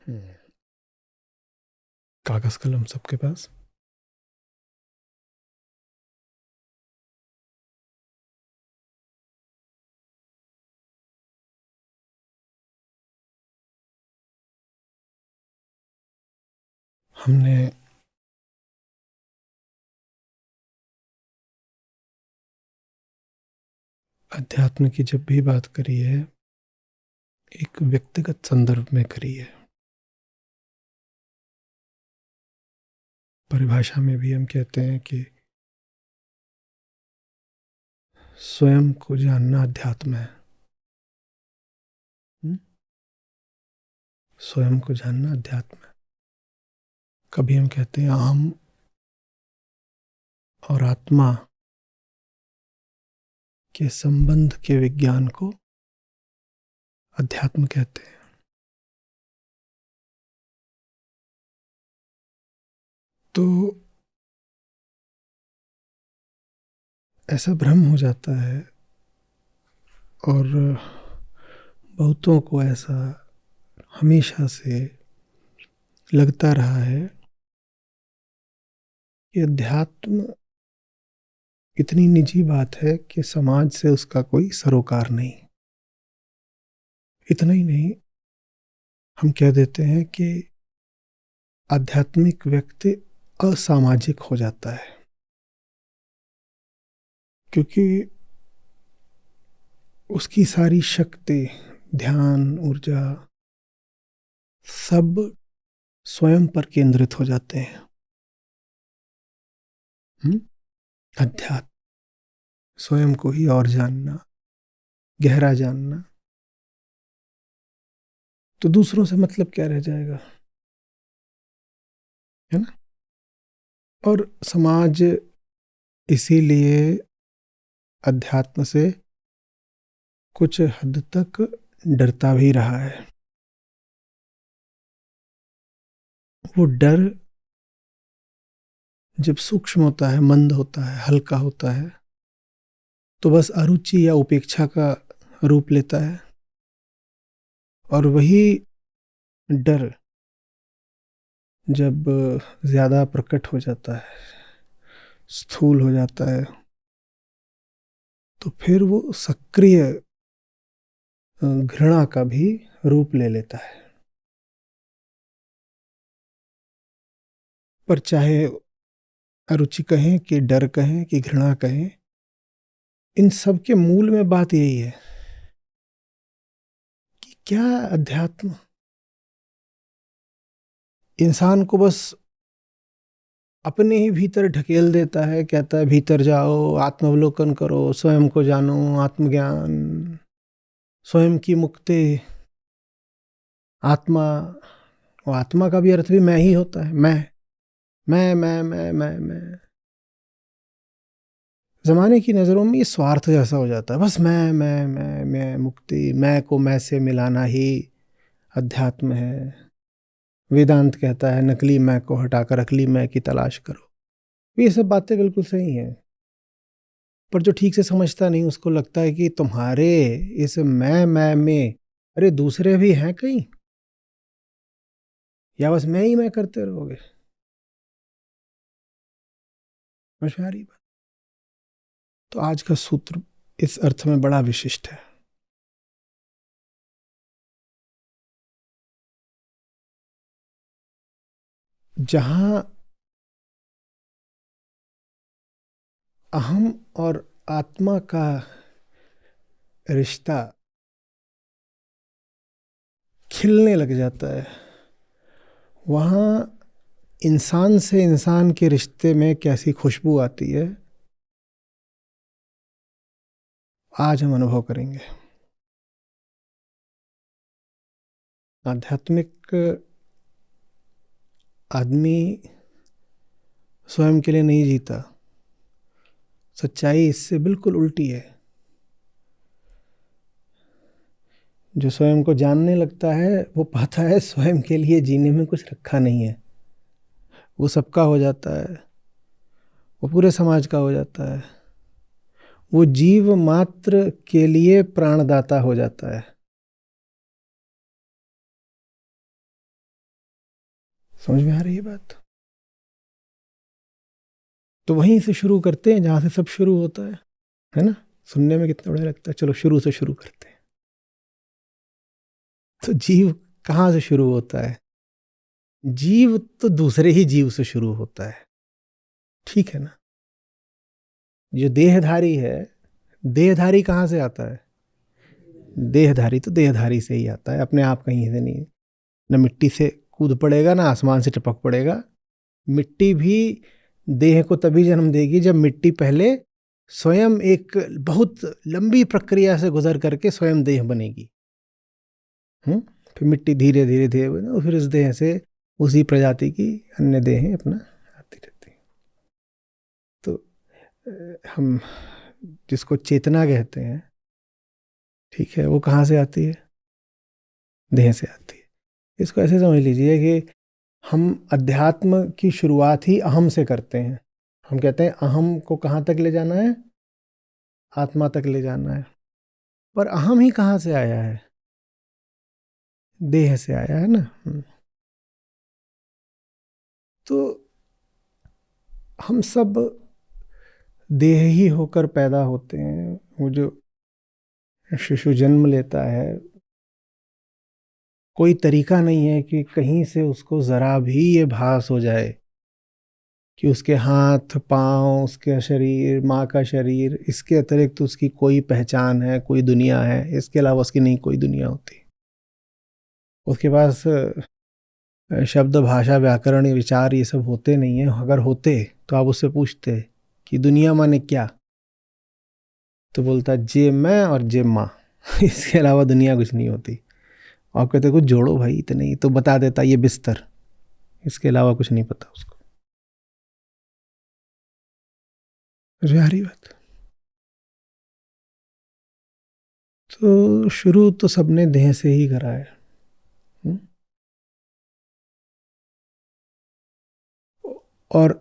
हम्म, कागज कलम सबके पास। हमने अध्यात्म की जब भी बात करी है, एक व्यक्तिगत संदर्भ में करी है। परिभाषा में भी हम कहते हैं कि स्वयं को जानना अध्यात्म है। स्वयं को जानना अध्यात्म है। कभी हम कहते हैं अहम और आत्मा के संबंध के विज्ञान को अध्यात्म कहते हैं। तो ऐसा भ्रम हो जाता है और बहुतों को ऐसा हमेशा से लगता रहा है कि अध्यात्म इतनी निजी बात है कि समाज से उसका कोई सरोकार नहीं। इतना ही नहीं, हम कह देते हैं कि आध्यात्मिक व्यक्ति असामाजिक हो जाता है, क्योंकि उसकी सारी शक्ति, ध्यान, ऊर्जा सब स्वयं पर केंद्रित हो जाते हैं। अध्यात्म स्वयं को ही और जानना, गहरा जानना, तो दूसरों से मतलब क्या रह जाएगा, है ना। और समाज इसीलिए अध्यात्म से कुछ हद तक डरता भी रहा है। वो डर जब सूक्ष्म होता है, मंद होता है, हल्का होता है, तो बस अरुचि या उपेक्षा का रूप लेता है। और वही डर जब ज्यादा प्रकट हो जाता है, स्थूल हो जाता है, तो फिर वो सक्रिय घृणा का भी रूप ले लेता है। पर चाहे अरुचि कहें कि डर कहें कि घृणा कहें, इन सब के मूल में बात यही है कि क्या अध्यात्म इंसान को बस अपने ही भीतर ढकेल देता है, कहता है भीतर जाओ, आत्मावलोकन करो, स्वयं को जानो, आत्मज्ञान, स्वयं की मुक्ति, आत्मा। और आत्मा का भी अर्थ भी मैं ही होता है। मैं जमाने की नजरों में ये स्वार्थ जैसा हो जाता है। बस मैं मुक्ति, मैं को मैं से मिलाना ही अध्यात्म है। वेदांत कहता है नकली मैं को हटाकर अकली मैं की तलाश करो। ये सब बातें बिल्कुल सही हैं, पर जो ठीक से समझता नहीं उसको लगता है कि तुम्हारे इस मैं में अरे दूसरे भी हैं कहीं, या बस मैं ही मैं करते रहोगे। समझ में आ रही बात। तो आज का सूत्र इस अर्थ में बड़ा विशिष्ट है। जहां अहम और आत्मा का रिश्ता खिलने लग जाता है, वहां इंसान से इंसान के रिश्ते में कैसी खुशबू आती है, आज हम अनुभव करेंगे। आध्यात्मिक आदमी स्वयं के लिए नहीं जीता। सच्चाई इससे बिल्कुल उल्टी है। जो स्वयं को जानने लगता है वो पाता है स्वयं के लिए जीने में कुछ रखा नहीं है। वो सबका हो जाता है, वो पूरे समाज का हो जाता है, वो जीव मात्र के लिए प्राणदाता हो जाता है। समझ में आ रही है बात? तो वहीं से शुरू करते हैं जहां से सब शुरू होता है ना? सुनने में कितना बढ़िया लगता है। चलो शुरू से शुरू करते हैं। तो जीव कहाँ से शुरू होता है? जीव तो दूसरे ही जीव से शुरू होता है, ठीक है ना? जो देहधारी है, देहधारी कहाँ से आता है? देहधारी तो देहधारी से ही आता है, अपने आप कहीं से नहीं। न मिट्टी से कूद पड़ेगा, ना आसमान से टपक पड़ेगा। मिट्टी भी देह को तभी जन्म देगी जब मिट्टी पहले स्वयं एक बहुत लंबी प्रक्रिया से गुजर करके स्वयं देह बनेगी। फिर मिट्टी धीरे धीरे धीरे बने और फिर इस देह से उसी प्रजाति की अन्य देहें अपना आती रहती हैं। तो हम जिसको चेतना कहते हैं, ठीक है, वो कहाँ से आती है? देह से आती है। इसको ऐसे समझ लीजिए कि हम अध्यात्म की शुरुआत ही अहम से करते हैं। हम कहते हैं अहम को कहाँ तक ले जाना है? आत्मा तक ले जाना है। पर अहम ही कहाँ से आया है? देह से आया है ना। तो हम सब देह ही होकर पैदा होते हैं। वो जो शिशु जन्म लेता है, कोई तरीका नहीं है कि कहीं से उसको जरा भी ये भास हो जाए कि उसके हाथ पांव, उसके शरीर, माँ का शरीर, इसके अतिरिक्त तो उसकी कोई पहचान है, कोई दुनिया है। इसके अलावा उसकी नहीं कोई दुनिया होती। उसके पास शब्द, भाषा, व्याकरण, विचार ये सब होते नहीं है। अगर होते तो आप उससे पूछते कि दुनिया माने क्या, तो बोलता जे मैं और जे माँ इसके अलावा दुनिया कुछ नहीं होती। आप कहते कुछ जोड़ो भाई, इतने ही तो बता देता, ये बिस्तर, इसके अलावा कुछ नहीं पता उसको। रही बात। तो शुरू तो सबने देह से ही करा है। और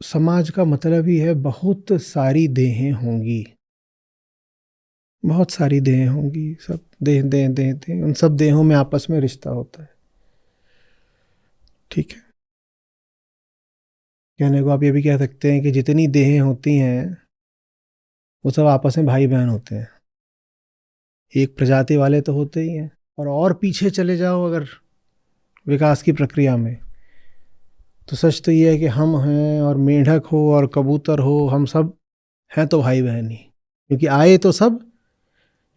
समाज का मतलब ही है बहुत सारी देहें होंगी, बहुत सारी देहें होंगी। सब देह देह देह देह, उन सब देहों में आपस में रिश्ता होता है, ठीक है। कहने को आप ये भी कह सकते हैं कि जितनी देहें होती हैं वो सब आपस में भाई बहन होते हैं। एक प्रजाति वाले तो होते ही हैं। और पीछे चले जाओ अगर विकास की प्रक्रिया में, तो सच तो ये है कि हम हैं और मेंढक हो और कबूतर हो, हम सब हैं तो भाई बहन ही। क्योंकि आए तो सब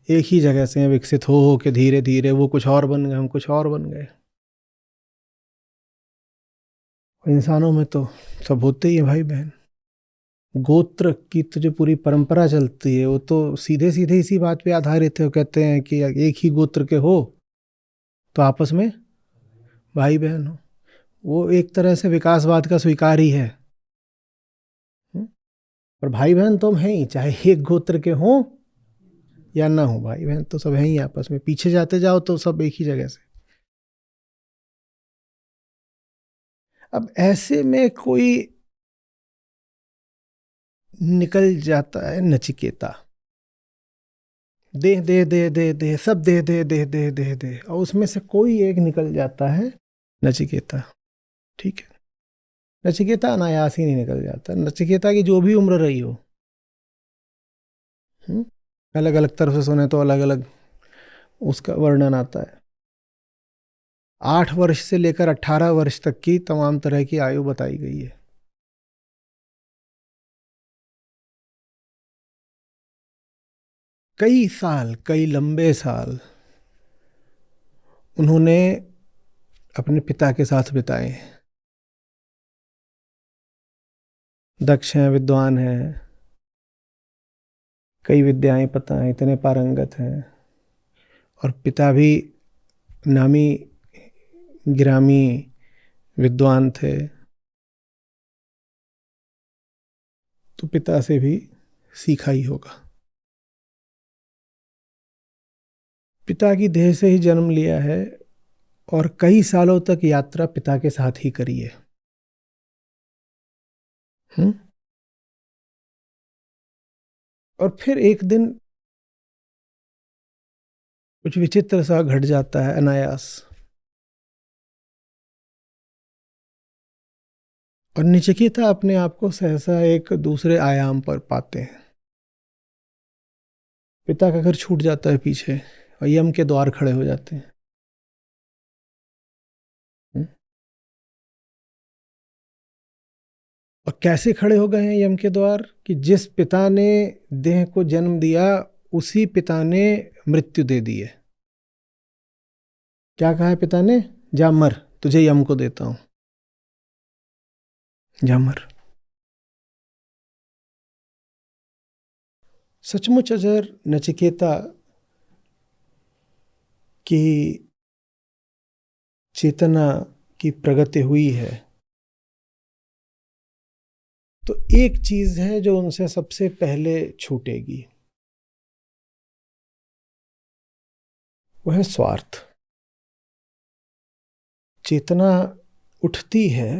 एक ही जगह से हैं, विकसित हो के धीरे धीरे वो कुछ और बन गए, हम कुछ और बन गए। इंसानों में तो सब होते ही हैं भाई बहन। गोत्र की तो जो पूरी परंपरा चलती है वो तो सीधे सीधे इसी बात पे आधारित है। वो कहते हैं कि एक ही गोत्र के हो तो आपस में भाई बहन हो। वो एक तरह से विकासवाद का स्वीकार ही है। पर भाई बहन तो हम हैं ही, चाहे एक गोत्र के हों या ना हो, भाई बहन तो सब हैं ही आपस में। पीछे जाते जाओ तो सब एक ही जगह से। अब ऐसे में कोई निकल जाता है नचिकेता, देह देह देह देह देह, सब देह देह देह देह देह देह, और उसमें से कोई एक निकल जाता है नचिकेता, ठीक है। नचिकेता अनायास ही नहीं निकल जाता। नचिकेता की जो भी उम्र रही हो, अलग अलग तरफ से सुने तो अलग अलग उसका वर्णन आता है। 8 वर्ष से लेकर 18 वर्ष तक की तमाम तरह की आयु बताई गई है। कई साल, कई लंबे साल उन्होंने अपने पिता के साथ बिताए। दक्ष हैं, विद्वान हैं, कई विद्याएं पता हैं, इतने पारंगत हैं। और पिता भी नामी गिरामी विद्वान थे। तो पिता से भी सीखा ही होगा। पिता की देह से ही जन्म लिया है और कई सालों तक यात्रा पिता के साथ ही करी है। और फिर एक दिन कुछ विचित्र सा घट जाता है अनायास। और नचिकेता अपने आप को सहसा एक दूसरे आयाम पर पाते हैं। पिता का घर छूट जाता है पीछे और यम के द्वार खड़े हो जाते हैं। और कैसे खड़े हो गए हैं यम के द्वार कि जिस पिता ने देह को जन्म दिया उसी पिता ने मृत्यु दे दी है। क्या कहा है पिता ने? जा मर, तुझे यम को देता हूं, जा मर। सचमुच अगर नचिकेता की चेतना की प्रगति हुई है तो एक चीज है जो उनसे सबसे पहले छूटेगी, वह है स्वार्थ। चेतना उठती है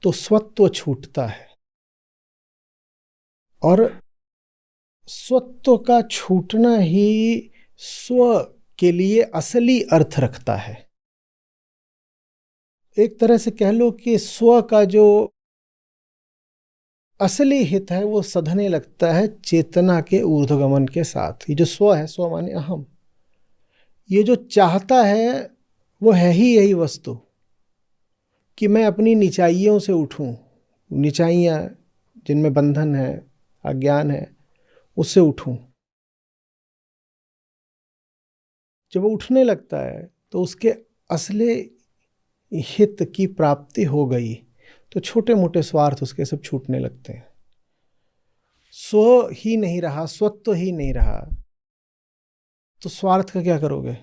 तो स्वत्व छूटता है, और स्वत्व का छूटना ही स्व के लिए असली अर्थ रखता है। एक तरह से कह लो कि स्व का जो असली हित है वो सधने लगता है चेतना के ऊर्ध्वगमन के साथ। ये जो स्व है, स्व माने अहम, ये जो चाहता है वो है ही यही वस्तु कि मैं अपनी निचाइयों से उठूं, निचाइयां जिनमें बंधन है, अज्ञान है, उससे उठूं। जब वो उठने लगता है तो उसके असली हित की प्राप्ति हो गई, तो छोटे मोटे स्वार्थ उसके सब छूटने लगते हैं। स्व ही नहीं रहा, स्वत्व ही नहीं रहा, तो स्वार्थ का क्या करोगे?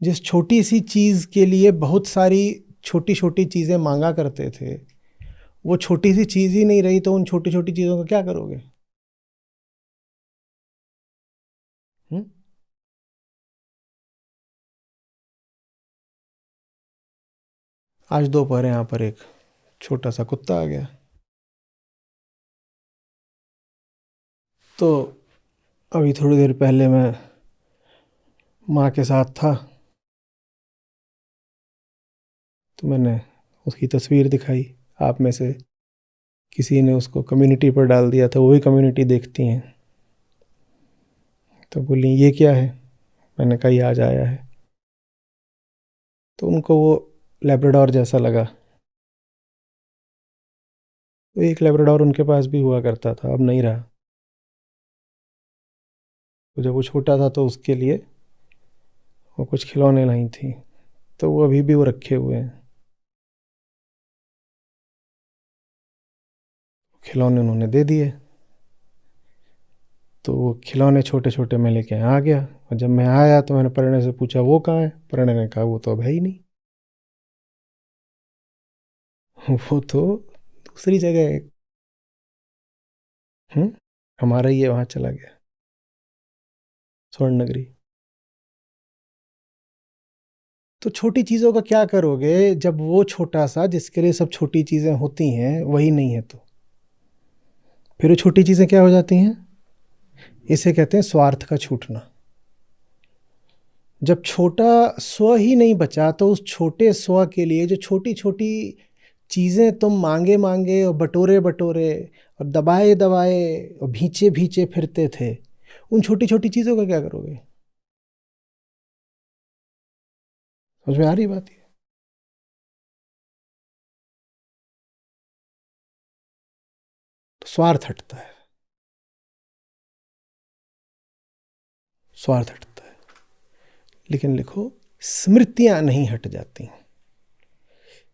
जिस छोटी सी चीज के लिए बहुत सारी छोटी छोटी चीजें मांगा करते थे, वो छोटी सी चीज ही नहीं रही, तो उन छोटी छोटी चीजों का क्या करोगे? आज दोपहर यहाँ पर एक छोटा सा कुत्ता आ गया, तो अभी थोड़ी देर पहले मैं माँ के साथ था, तो मैंने उसकी तस्वीर दिखाई। आप में से किसी ने उसको कम्युनिटी पर डाल दिया था, वो भी कम्युनिटी देखती हैं, तो बोली ये क्या है? मैंने कहा ये आज आया है। तो उनको वो लेब्राडोर जैसा लगा। तो एक लेब्राडोर उनके पास भी हुआ करता था, अब नहीं रहा। तो जब वो छोटा था तो उसके लिए वो कुछ खिलौने लाई थी, तो वो अभी भी वो रखे हुए हैं। खिलौने उन्होंने दे दिए, तो वो खिलौने छोटे छोटे मैं लेके आ गया। और जब मैं आया तो मैंने प्रणय से पूछा वो कहाँ है? प्रणय ने कहा वो तो अब है ही नहीं, वो तो दूसरी जगह है। हमारा ही है, वहां चला गया, स्वर्ण नगरी। तो छोटी चीजों का क्या करोगे जब वो छोटा सा जिसके लिए सब छोटी चीजें होती हैं वही नहीं है? तो फिर वो छोटी चीजें क्या हो जाती हैं? इसे कहते हैं स्वार्थ का छूटना। जब छोटा स्व ही नहीं बचा तो उस छोटे स्व के लिए जो छोटी छोटी चीजें तुम मांगे मांगे और बटोरे बटोरे और दबाए दबाए और भींचे भींचे फिरते थे, उन छोटी छोटी चीजों का क्या करोगे? समझ में आ रही बात? है तो स्वार्थ हटता है, स्वार्थ हटता है। लेकिन लिखो, स्मृतियां नहीं हट जाती,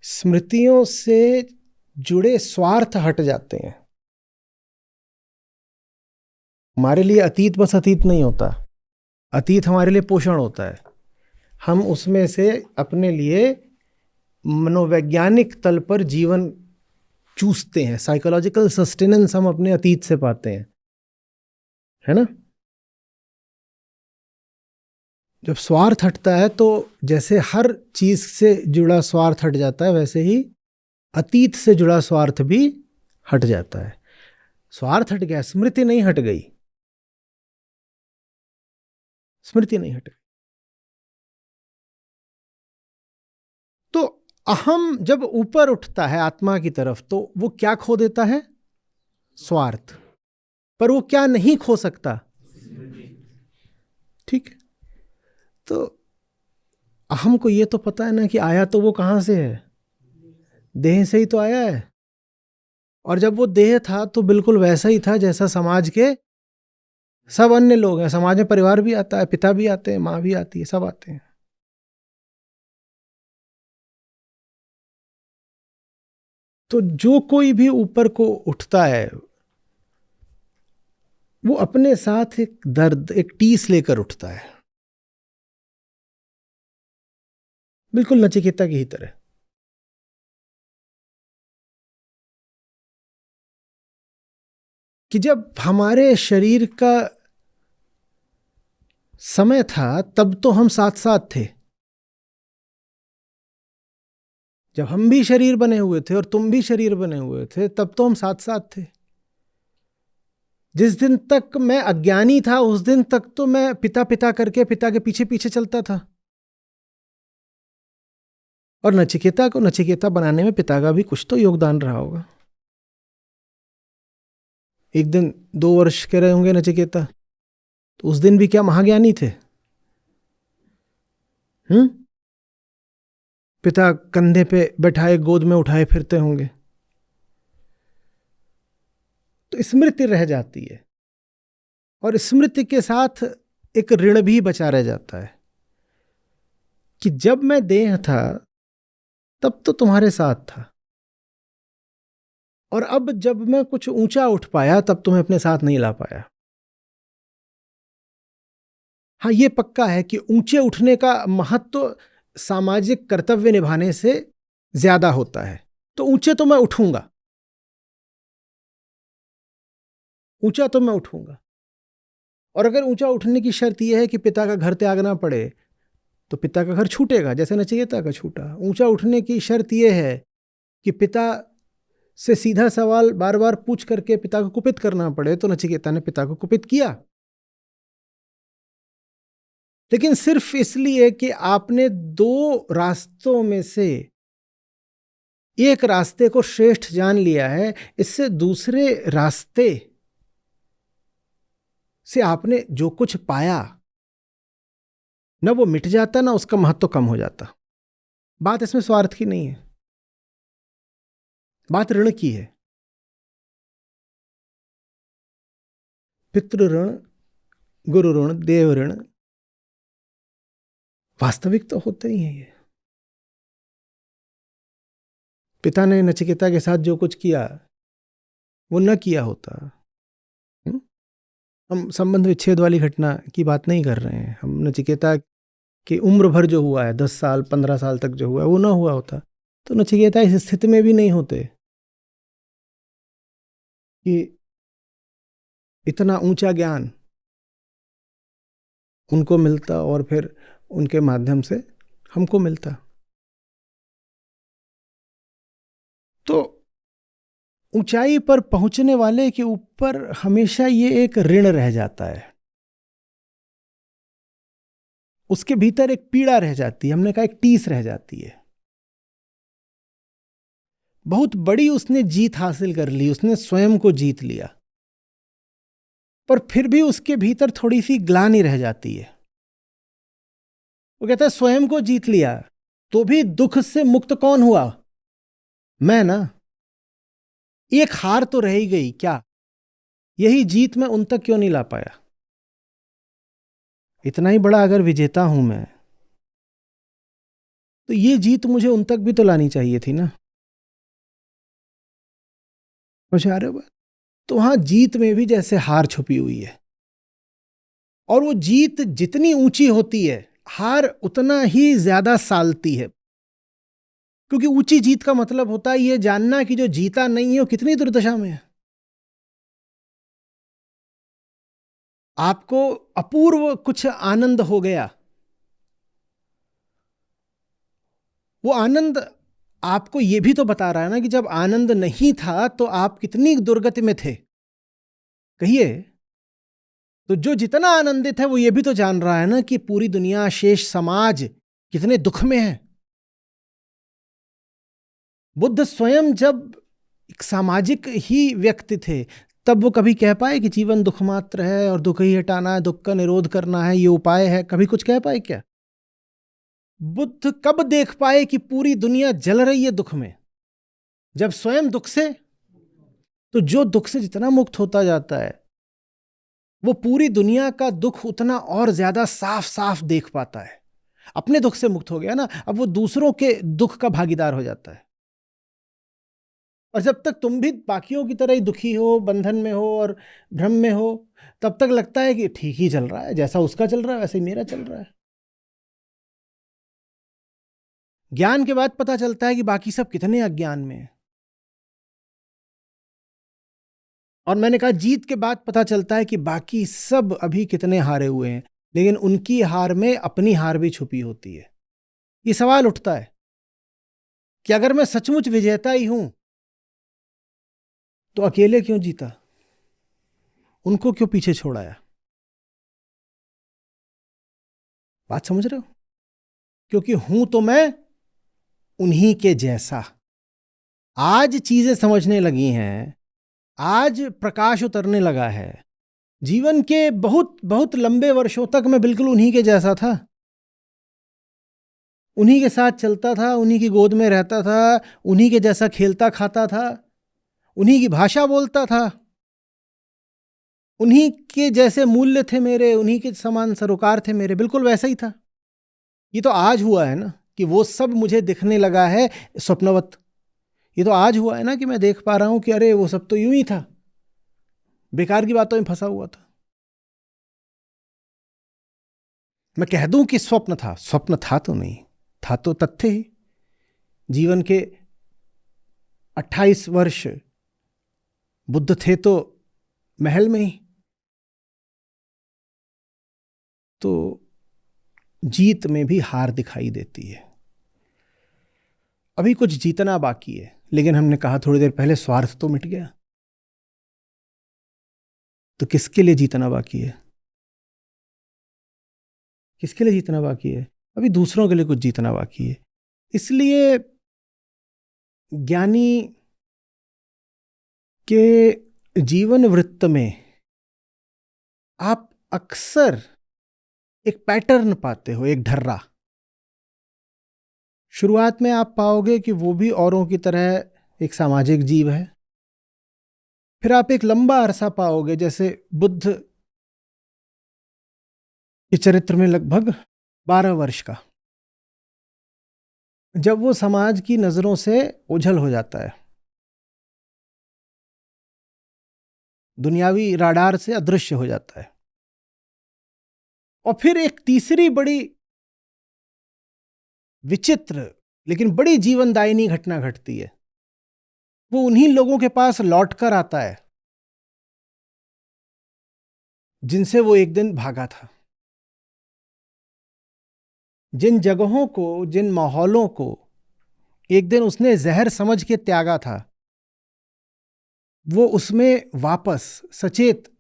स्मृतियों से जुड़े स्वार्थ हट जाते हैं। हमारे लिए अतीत बस अतीत नहीं होता, अतीत हमारे लिए पोषण होता है। हम उसमें से अपने लिए मनोवैज्ञानिक तल पर जीवन चूसते हैं, साइकोलॉजिकल सस्टेनेंस हम अपने अतीत से पाते हैं, है ना? जब स्वार्थ हटता है तो जैसे हर चीज से जुड़ा स्वार्थ हट जाता है, वैसे ही अतीत से जुड़ा स्वार्थ भी हट जाता है। स्वार्थ हट गया, स्मृति नहीं हट गई, स्मृति नहीं हट गई। तो अहम जब ऊपर उठता है आत्मा की तरफ तो वो क्या खो देता है? स्वार्थ। पर वो क्या नहीं खो सकता? ठीक है। तो अहम को ये तो पता है ना कि आया तो वो कहां से है? देह से ही तो आया है। और जब वो देह था तो बिल्कुल वैसा ही था जैसा समाज के सब अन्य लोग हैं। समाज में परिवार भी आता है, पिता भी आते हैं, माँ भी आती है, सब आते हैं। तो जो कोई भी ऊपर को उठता है वो अपने साथ एक दर्द, एक टीस लेकर उठता है, बिल्कुल नचिकेता की ही तरह। कि जब हमारे शरीर का समय था तब तो हम साथ साथ थे। जब हम भी शरीर बने हुए थे और तुम भी शरीर बने हुए थे तब तो हम साथ साथ थे। जिस दिन तक मैं अज्ञानी था उस दिन तक तो मैं पिता पिता करके पिता के पीछे पीछे चलता था। और नचिकेता को नचिकेता बनाने में पिता का भी कुछ तो योगदान रहा होगा। एक दिन 2 वर्ष के रहे होंगे नचिकेता, तो उस दिन भी क्या महाज्ञानी थे? पिता कंधे पे बैठाए गोद में उठाए फिरते होंगे। तो स्मृति रह जाती है और स्मृति के साथ एक ऋण भी बचा रह जाता है कि जब मैं देह था तब तो तुम्हारे साथ था, और अब जब मैं कुछ ऊंचा उठ पाया तब तुम्हें अपने साथ नहीं ला पाया। हाँ, ये पक्का है कि ऊंचे उठने का महत्व सामाजिक कर्तव्य निभाने से ज्यादा होता है। तो ऊंचे तो मैं उठूंगा, ऊंचा तो मैं उठूंगा। और अगर ऊंचा उठने की शर्त यह है कि पिता का घर त्यागना पड़े तो पिता का घर छूटेगा, जैसे नचिकेता का छूटा। ऊंचा उठने की शर्त यह है कि पिता से सीधा सवाल बार बार पूछ करके पिता को कुपित करना पड़े तो नचिकेता ने पिता को कुपित किया। लेकिन सिर्फ इसलिए कि आपने दो रास्तों में से एक रास्ते को श्रेष्ठ जान लिया है, इससे दूसरे रास्ते से आपने जो कुछ पाया न वो मिट जाता ना उसका महत्व कम हो जाता। बात इसमें स्वार्थ की नहीं है, बात ऋण की है। पितृ ऋण, गुरु ऋण, देव ऋण वास्तविक तो होते ही हैं। ये पिता ने नचिकेता के साथ जो कुछ किया वो न किया होता। हम संबंध विच्छेद वाली घटना की बात नहीं कर रहे हैं। हम नचिकेता की उम्र भर जो हुआ है, 10 साल 15 साल तक जो हुआ है, वो ना हुआ होता तो नचिकेता इस स्थिति में भी नहीं होते कि इतना ऊंचा ज्ञान उनको मिलता और फिर उनके माध्यम से हमको मिलता। तो ऊंचाई पर पहुंचने वाले के ऊपर हमेशा ये एक ऋण रह जाता है, उसके भीतर एक पीड़ा रह जाती है। हमने कहा एक टीस रह जाती है। बहुत बड़ी उसने जीत हासिल कर ली, उसने स्वयं को जीत लिया, पर फिर भी उसके भीतर थोड़ी सी ग्लानि रह जाती है। वो कहता है स्वयं को जीत लिया तो भी दुख से मुक्त कौन हुआ? मैं ना। एक हार तो रह ही गई, क्या यही जीत मैं उन तक क्यों नहीं ला पाया? इतना ही बड़ा अगर विजेता हूं मैं तो ये जीत मुझे उन तक भी तो लानी चाहिए थी ना। मुझे आ रहे हो? तो वहां जीत में भी जैसे हार छुपी हुई है, और वो जीत जितनी ऊंची होती है हार उतना ही ज्यादा सालती है। क्योंकि ऊंची जीत का मतलब होता है ये जानना कि जो जीता नहीं है वो कितनी दुर्दशा में है। आपको अपूर्व कुछ आनंद हो गया, वो आनंद आपको ये भी तो बता रहा है ना कि जब आनंद नहीं था तो आप कितनी दुर्गति में थे। कहिए, तो जो जितना आनंदित है वो ये भी तो जान रहा है ना कि पूरी दुनिया, शेष समाज कितने दुख में है। बुद्ध स्वयं जब एक सामाजिक ही व्यक्ति थे, तब वो कभी कह पाए कि जीवन दुख मात्र है और दुख ही हटाना है, दुख का निरोध करना है, ये उपाय है? कभी कुछ कह पाए क्या? बुद्ध कब देख पाए कि पूरी दुनिया जल रही है दुख में? जब स्वयं दुख से, तो जो दुख से जितना मुक्त होता जाता है, वो पूरी दुनिया का दुख उतना और ज्यादा साफ साफ देख पाता है। अपने दुख से मुक्त हो गया ना, अब वो दूसरों के दुख का भागीदार हो जाता है। और जब तक तुम भी बाकियों की तरह ही दुखी हो, बंधन में हो और भ्रम में हो, तब तक लगता है कि ठीक ही चल रहा है, जैसा उसका चल रहा है वैसे ही मेरा चल रहा है। ज्ञान के बाद पता चलता है कि बाकी सब कितने अज्ञान में है। और मैंने कहा जीत के बाद पता चलता है कि बाकी सब अभी कितने हारे हुए हैं, लेकिन उनकी हार में अपनी हार भी छुपी होती है। ये सवाल उठता है कि अगर मैं सचमुच विजेता ही हूं, तो अकेले क्यों जीता? उनको क्यों पीछे छोड़ाया? बात समझ रहे हो? क्योंकि हूं तो मैं उन्हीं के जैसा। आज चीजें समझने लगी हैं, आज प्रकाश उतरने लगा है। जीवन के बहुत बहुत लंबे वर्षों तक मैं बिल्कुल उन्हीं के जैसा था, उन्हीं के साथ चलता था, उन्हीं की गोद में रहता था, उन्हीं के जैसा खेलता खाता था, उन्हीं की भाषा बोलता था, उन्हीं के जैसे मूल्य थे मेरे, उन्हीं के समान सरोकार थे मेरे, बिल्कुल वैसा ही था। ये तो आज हुआ है ना कि वो सब मुझे दिखने लगा है स्वप्नवत। ये तो आज हुआ है ना कि मैं देख पा रहा हूं कि अरे वो सब तो यूं ही था, बेकार की बातों में फंसा हुआ था। मैं कह दूं कि स्वप्न था, स्वप्न था तो नहीं, था तो तथ्य ही। जीवन के 28 वर्ष बुद्ध थे तो महल में ही। तो जीत में भी हार दिखाई देती है। अभी कुछ जीतना बाकी है, लेकिन हमने कहा थोड़ी देर पहले स्वार्थ तो मिट गया। तो किसके लिए जीतना बाकी है? किसके लिए जीतना बाकी है? अभी दूसरों के लिए कुछ जीतना बाकी है। इसलिए ज्ञानी के जीवन वृत्त में आप अक्सर एक पैटर्न पाते हो, एक ढर्रा। शुरुआत में आप पाओगे कि वो भी औरों की तरह एक सामाजिक जीव है। फिर आप एक लंबा अरसा पाओगे, जैसे बुद्ध के चरित्र में लगभग 12 वर्ष का, जब वो समाज की नजरों से ओझल हो जाता है, दुनियावी राडार से अदृश्य हो जाता है। और फिर एक तीसरी बड़ी विचित्र लेकिन बड़ी जीवनदायिनी घटना घटती है। वो उन्हीं लोगों के पास लौट कर आता है जिनसे वो एक दिन भागा था। जिन जगहों को, जिन माहौलों को एक दिन उसने जहर समझ के त्यागा था, वो उसमें वापस सचेत,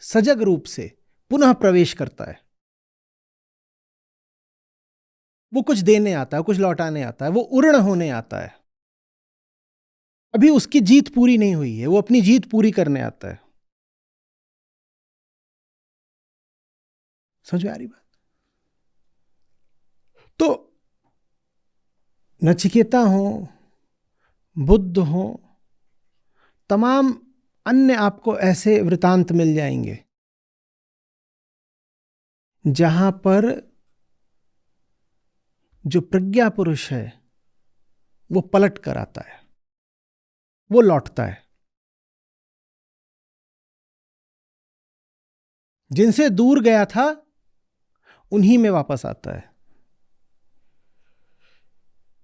सजग रूप से पुनः प्रवेश करता है। वो कुछ देने आता है, कुछ लौटाने आता है, वो उर्ण होने आता है। अभी उसकी जीत पूरी नहीं हुई है, वो अपनी जीत पूरी करने आता है। समझ में आ रही बात? तो नचिकेता हो, बुद्ध हो, तमाम अन्य आपको ऐसे वृतांत मिल जाएंगे जहां पर जो प्रज्ञा पुरुष है वो पलट कर आता है, वो लौटता है। जिनसे दूर गया था उन्हीं में वापस आता है।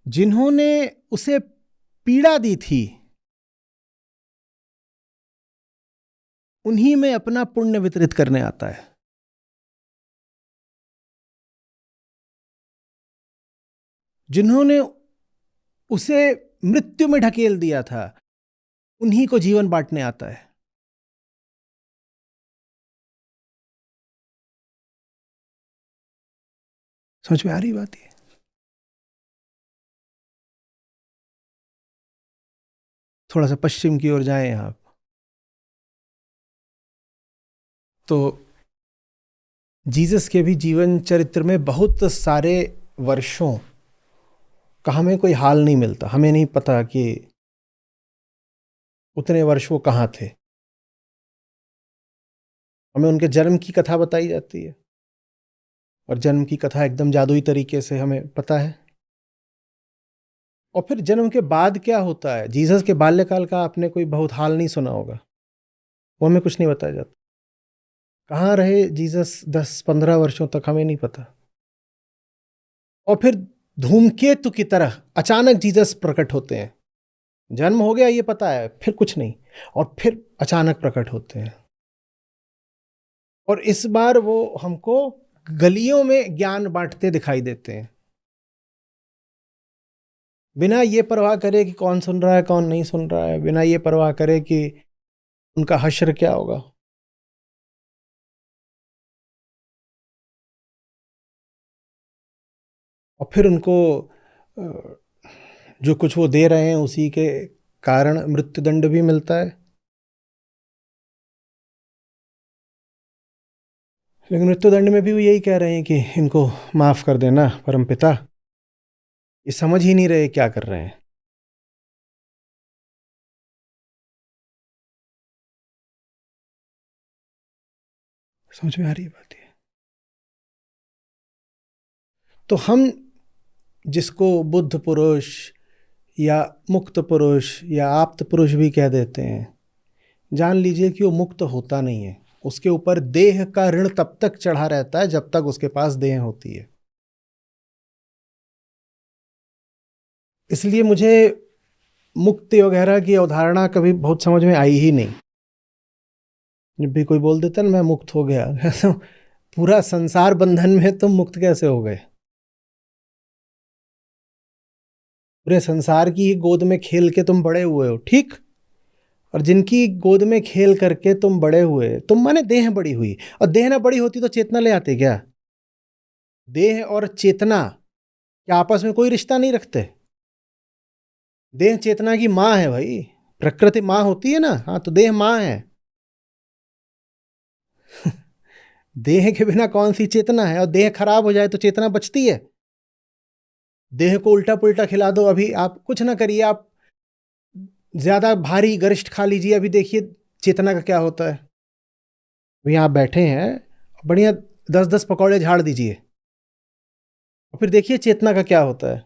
जिन्होंने उसे पीड़ा दी थी उन्हीं में अपना पुण्य वितरित करने आता है। जिन्होंने उसे मृत्यु में ढकेल दिया था उन्हीं को जीवन बांटने आता है। समझ में आ रही बात है? थोड़ा सा पश्चिम की ओर जाएं आप, तो जीसस के भी जीवन चरित्र में बहुत सारे वर्षों का हमें कोई हाल नहीं मिलता। हमें नहीं पता कि उतने वर्ष वो कहाँ थे। हमें उनके जन्म की कथा बताई जाती है, और जन्म की कथा एकदम जादुई तरीके से हमें पता है। और फिर जन्म के बाद क्या होता है, जीसस के बाल्यकाल का आपने कोई बहुत हाल नहीं सुना होगा, वो हमें कुछ नहीं बताया जाता। कहाँ रहे जीसस 10-15 वर्षों तक, हमें नहीं पता। और फिर धूमकेतु की तरह अचानक जीसस प्रकट होते हैं। जन्म हो गया ये पता है, फिर कुछ नहीं, और फिर अचानक प्रकट होते हैं। और इस बार वो हमको गलियों में ज्ञान बांटते दिखाई देते हैं, बिना ये परवाह करे कि कौन सुन रहा है कौन नहीं सुन रहा है, बिना ये परवाह करे कि उनका हश्र क्या होगा। और फिर उनको जो कुछ वो दे रहे हैं उसी के कारण मृत्युदंड भी मिलता है। लेकिन मृत्युदंड में भी वो यही कह रहे हैं कि इनको माफ कर देना परमपिता। ये समझ ही नहीं रहे क्या कर रहे हैं। समझ में आ रही है बात ये? तो हम जिसको बुद्ध पुरुष या मुक्त पुरुष या आप्त पुरुष भी कह देते हैं, जान लीजिए कि वो मुक्त होता नहीं है। उसके ऊपर देह का ऋण तब तक चढ़ा रहता है जब तक उसके पास देह होती है। इसलिए मुझे मुक्ति वगैरह की अवधारणा कभी बहुत समझ में आई ही नहीं। जब भी कोई बोल देता ना मैं मुक्त हो गया, तो पूरा संसार बंधन में तुम मुक्त कैसे हो गए? पूरे संसार की ही गोद में खेल के तुम बड़े हुए हो, ठीक। और जिनकी गोद में खेल करके तुम बड़े हुए, तुम माने देह बड़ी हुई, और देह ना बड़ी होती तो चेतना ले आते क्या? देह और चेतना क्या आपस में कोई रिश्ता नहीं रखते? देह चेतना की माँ है भाई, प्रकृति माँ होती है ना, हाँ, तो देह माँ है। देह के बिना कौन सी चेतना है? और देह खराब हो जाए तो चेतना बचती है? देह को उल्टा पुल्टा खिला दो, अभी आप कुछ ना करिए, आप ज्यादा भारी गरिष्ठ खा लीजिए, अभी देखिए चेतना का क्या होता है। अभी आप बैठे हैं, बढ़िया 10-10 पकौड़े झाड़ दीजिए, और फिर देखिए चेतना का क्या होता है,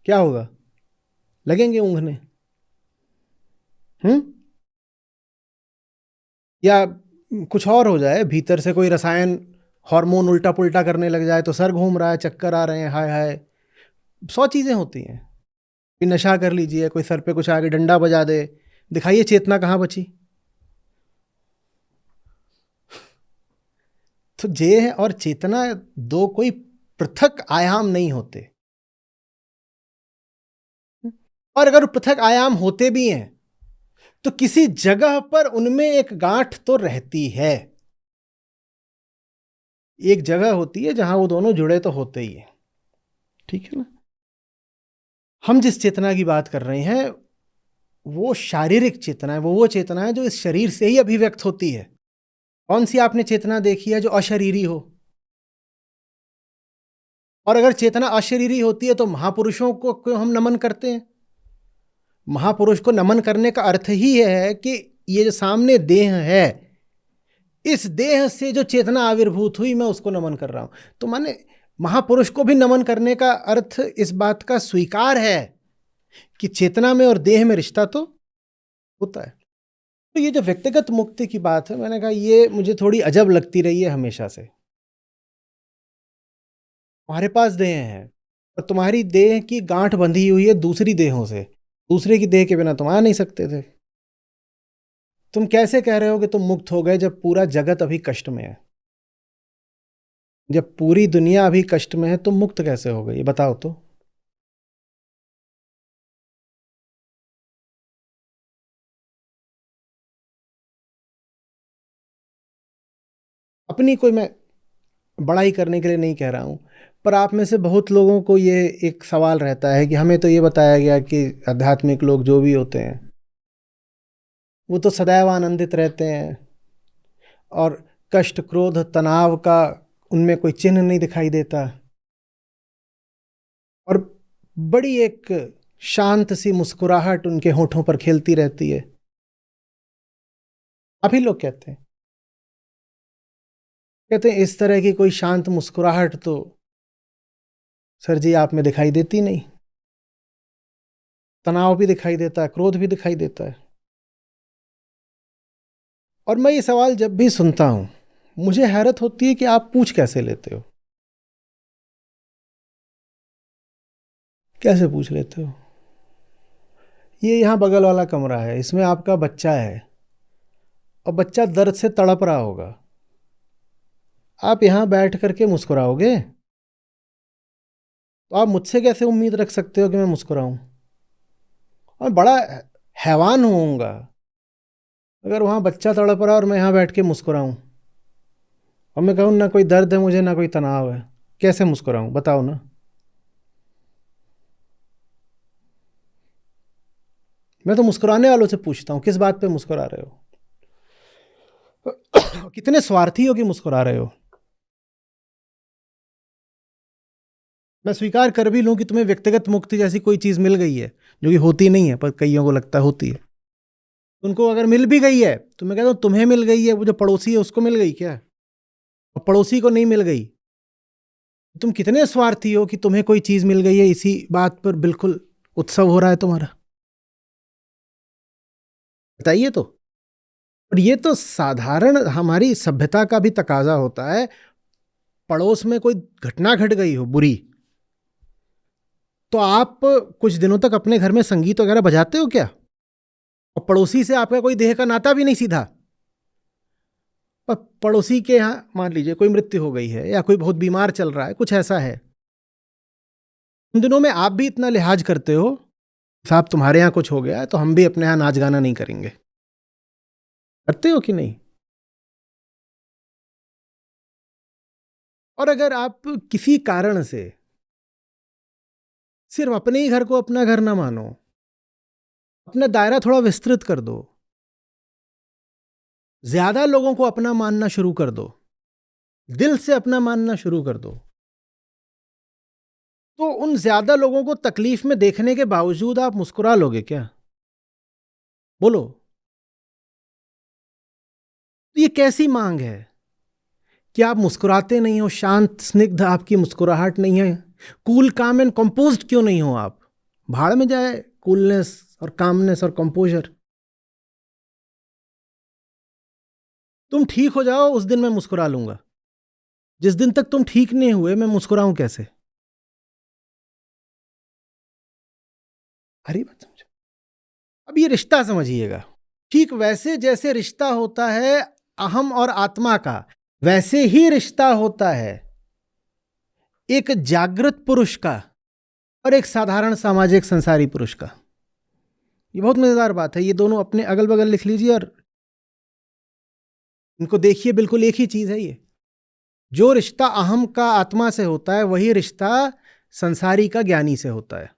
क्या होगा? लगेंगे ऊँघने। या कुछ और हो जाए, भीतर से कोई रसायन हार्मोन उल्टा पुल्टा करने लग जाए तो सर घूम रहा है, चक्कर आ रहे हैं, हाय हाय, 100 चीजें होती हैं। कोई नशा कर लीजिए, कोई सर पे कुछ आके डंडा बजा दे, दिखाइए चेतना कहाँ बची? तो देह और चेतना दो कोई पृथक आयाम नहीं होते। और अगर पृथक आयाम होते भी हैं तो किसी जगह पर उनमें एक गांठ तो रहती है। एक जगह होती है जहां वो दोनों जुड़े तो होते ही है, ठीक है ना? हम जिस चेतना की बात कर रहे हैं वो शारीरिक चेतना है, वो चेतना है जो इस शरीर से ही अभिव्यक्त होती है। कौन सी आपने चेतना देखी है जो अशरीरी हो? और अगर चेतना अशरीरी होती है तो महापुरुषों को क्यों हम नमन करते हैं? महापुरुष को नमन करने का अर्थ ही है कि ये जो सामने देह है, इस देह से जो चेतना आविर्भूत हुई मैं उसको नमन कर रहा हूं। तो माने महापुरुष को भी नमन करने का अर्थ इस बात का स्वीकार है कि चेतना में और देह में रिश्ता तो होता है। तो ये जो व्यक्तिगत मुक्ति की बात है, मैंने कहा ये मुझे थोड़ी अजब लगती रही है हमेशा से। तुम्हारे पास देह है और तुम्हारी देह की गांठ बंधी हुई है दूसरी देहों से, दूसरे की देह के बिना तुम आ नहीं सकते थे। तुम कैसे कह रहे हो कि तुम मुक्त हो गए जब पूरा जगत अभी कष्ट में है? जब पूरी दुनिया अभी कष्ट में है तुम मुक्त कैसे हो गए, ये बताओ तो। अपनी कोई मैं बड़ाई करने के लिए नहीं कह रहा हूं, पर आप में से बहुत लोगों को ये एक सवाल रहता है कि हमें तो ये बताया गया कि आध्यात्मिक लोग जो भी होते हैं वो तो सदैव आनंदित रहते हैं और कष्ट, क्रोध, तनाव का उनमें कोई चिन्ह नहीं दिखाई देता, और बड़ी एक शांत सी मुस्कुराहट उनके होठों पर खेलती रहती है। अभी लोग कहते हैं इस तरह की कोई शांत मुस्कुराहट तो सर जी आप में दिखाई देती नहीं। तनाव भी दिखाई देता है, क्रोध भी दिखाई देता है। और मैं ये सवाल जब भी सुनता हूं मुझे हैरत होती है कि आप पूछ कैसे लेते हो, कैसे पूछ लेते हो। ये यहां बगल वाला कमरा है, इसमें आपका बच्चा है और बच्चा दर्द से तड़प रहा होगा, आप यहां बैठ करके मुस्कुराओगे? तो आप मुझसे कैसे उम्मीद रख सकते हो कि मैं मुस्कुराऊं? और बड़ा हैवान होऊंगा अगर वहां बच्चा तड़प रहा और मैं यहां बैठ के मुस्कुराऊं और मैं कहूं ना कोई दर्द है मुझे ना कोई तनाव है, कैसे मुस्कुराऊं बताओ ना। मैं तो मुस्कुराने वालों से पूछता हूं किस बात पे मुस्कुरा रहे हो, कितने स्वार्थी हो कि मुस्कुरा रहे हो। मैं स्वीकार कर भी लूं कि तुम्हें व्यक्तिगत मुक्ति जैसी कोई चीज मिल गई है, जो कि होती नहीं है पर कईयों को लगता होती है। उनको अगर मिल भी गई है तो मैं कहता हूं तुम्हें मिल गई है, वो जो पड़ोसी है उसको मिल गई क्या, और पड़ोसी को नहीं मिल गई। तुम कितने स्वार्थी हो कि तुम्हें कोई चीज मिल गई है, इसी बात पर बिल्कुल उत्सव हो रहा है तुम्हारा। बताइए तो। और ये तो साधारण हमारी सभ्यता का भी तकाजा होता है। पड़ोस में कोई घटना घट गई हो बुरी, तो आप कुछ दिनों तक अपने घर में संगीत वगैरह बजाते हो क्या? और पड़ोसी से आपका कोई देह का नाता भी नहीं सीधा, पर पड़ोसी के यहाँ मान लीजिए कोई मृत्यु हो गई है या कोई बहुत बीमार चल रहा है, कुछ ऐसा है, उन दिनों में आप भी इतना लिहाज करते हो, साहब तुम्हारे यहाँ कुछ हो गया है तो हम भी अपने यहाँ नाच गाना नहीं करेंगे, करते हो कि नहीं? और अगर आप किसी कारण से सिर्फ अपने ही घर को अपना घर ना मानो, अपना दायरा थोड़ा विस्तृत कर दो, ज्यादा लोगों को अपना मानना शुरू कर दो, दिल से अपना मानना शुरू कर दो, तो उन ज्यादा लोगों को तकलीफ में देखने के बावजूद आप मुस्कुरा लोगे क्या? बोलो। तो ये कैसी मांग है कि आप मुस्कुराते नहीं हो, शांत स्निग्ध आपकी मुस्कुराहट नहीं है, कूल काम एंड कंपोज्ड क्यों नहीं हो आप? भाड़ में जाए कूलनेस और कामनेस और कंपोजर। तुम ठीक हो जाओ उस दिन मैं मुस्कुरा लूंगा, जिस दिन तक तुम ठीक नहीं हुए मैं मुस्कुराऊं कैसे? अरे मत समझो। अब ये रिश्ता समझिएगा, ठीक वैसे जैसे रिश्ता होता है अहम और आत्मा का, वैसे ही रिश्ता होता है एक जागृत पुरुष का और एक साधारण सामाजिक संसारी पुरुष का। ये बहुत मजेदार बात है, ये दोनों अपने अगल बगल लिख लीजिए और इनको देखिए, बिल्कुल एक ही चीज है ये। जो रिश्ता अहम का आत्मा से होता है वही रिश्ता संसारी का ज्ञानी से होता है।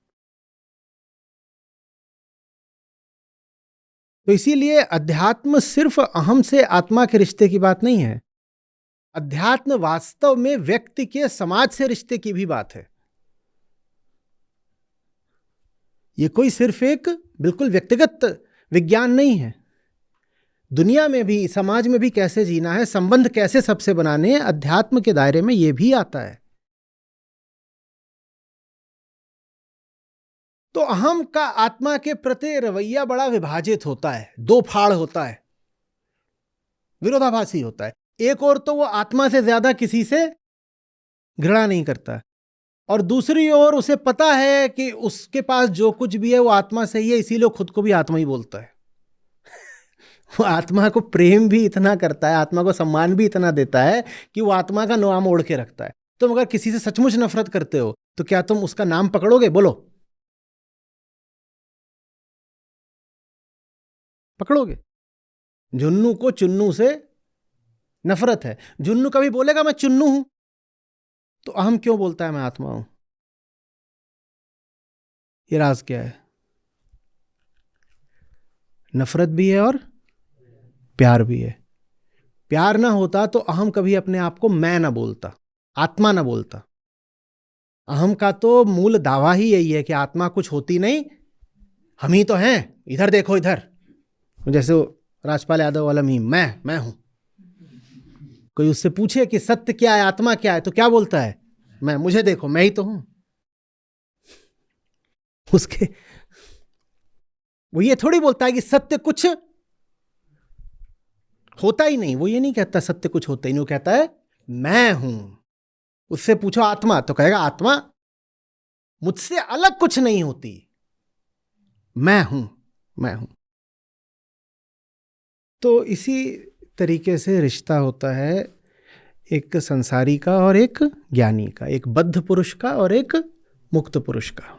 तो इसीलिए अध्यात्म सिर्फ अहम से आत्मा के रिश्ते की बात नहीं है, अध्यात्म वास्तव में व्यक्ति के समाज से रिश्ते की भी बात है। ये कोई सिर्फ एक बिल्कुल व्यक्तिगत विज्ञान नहीं है, दुनिया में भी समाज में भी कैसे जीना है, संबंध कैसे सबसे बनाने हैं, अध्यात्म के दायरे में ये भी आता है। तो अहम का आत्मा के प्रति रवैया बड़ा विभाजित होता है, दो फाड़ होता है, विरोधाभासी होता है। एक और तो वो आत्मा से ज्यादा किसी से घृणा नहीं करता, और दूसरी ओर उसे पता है कि उसके पास जो कुछ भी है वो आत्मा से ही है, इसीलिए खुद को भी आत्मा ही बोलता है। वो आत्मा को प्रेम भी इतना करता है, आत्मा को सम्मान भी इतना देता है कि वो आत्मा का नाम ओढ़ के रखता है। तुम अगर किसी से सचमुच नफरत करते हो तो क्या तुम उसका नाम पकड़ोगे? बोलो, पकड़ोगे? जुन्नू को चुन्नू से नफरत है, जुन्नू कभी बोलेगा मैं चुन्नू हूं? तो अहम क्यों बोलता है मैं आत्मा हूं? ये राज क्या है? नफरत भी है और प्यार भी है। प्यार ना होता तो अहम कभी अपने आप को मैं ना बोलता, आत्मा ना बोलता। अहम का तो मूल दावा ही यही है कि आत्मा कुछ होती नहीं, हम ही तो हैं, इधर देखो इधर। जैसे वो राजपाल यादव वाला मीम, मैं हूं। कोई उससे पूछे कि सत्य क्या है, आत्मा क्या है, तो क्या बोलता है? मैं, मुझे देखो, मैं ही तो हूं। उसके वो ये थोड़ी बोलता है कि सत्य कुछ होता ही नहीं। वो ये नहीं कहता सत्य कुछ होता ही नहीं, वो कहता है मैं हूं। उससे पूछो आत्मा, तो कहेगा आत्मा मुझसे अलग कुछ नहीं होती, मैं हूं, मैं हूं। तो इसी तरीके से रिश्ता होता है एक संसारी का और एक ज्ञानी का, एक बद्ध पुरुष का और एक मुक्त पुरुष का।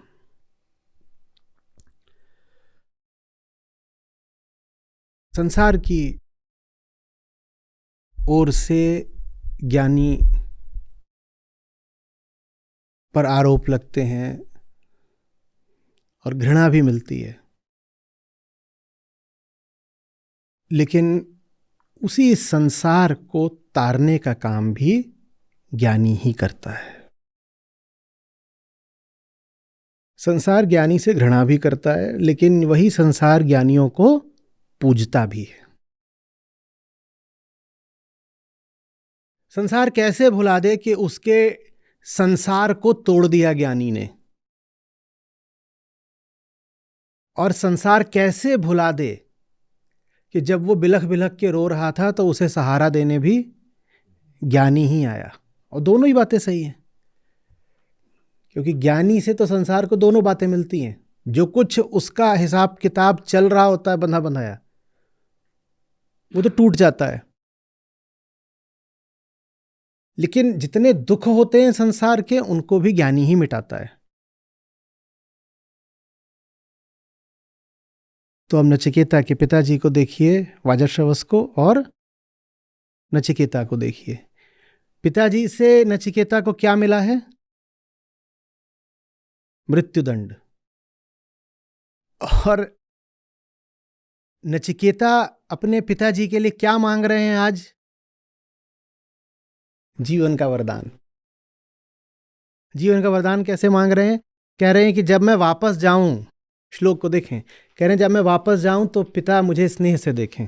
संसार की ओर से ज्ञानी पर आरोप लगते हैं और घृणा भी मिलती है, लेकिन उसी संसार को तारने का काम भी ज्ञानी ही करता है। संसार ज्ञानी से घृणा भी करता है, लेकिन वही संसार ज्ञानियों को पूजता भी है। संसार कैसे भुला दे कि उसके संसार को तोड़ दिया ज्ञानी ने, और संसार कैसे भुला दे कि जब वो बिलख बिलख के रो रहा था तो उसे सहारा देने भी ज्ञानी ही आया। और दोनों ही बातें सही हैं, क्योंकि ज्ञानी से तो संसार को दोनों बातें मिलती हैं। जो कुछ उसका हिसाब किताब चल रहा होता है बंधा बंधाया, वो तो टूट जाता है। लेकिन जितने दुख होते हैं संसार के, उनको भी ज्ञानी ही मिटाता है। तो अब नचिकेता के पिताजी को देखिए, वाजश्रवस को, और नचिकेता को देखिए। पिताजी से नचिकेता को क्या मिला है? मृत्युदंड। और नचिकेता अपने पिताजी के लिए क्या मांग रहे हैं आज? जीवन का वरदान। जीवन का वरदान कैसे मांग रहे हैं? कह रहे हैं कि जब मैं वापस जाऊं, श्लोक को देखें, कह रहे हैं जब मैं वापस जाऊं तो पिता मुझे स्नेह से देखें।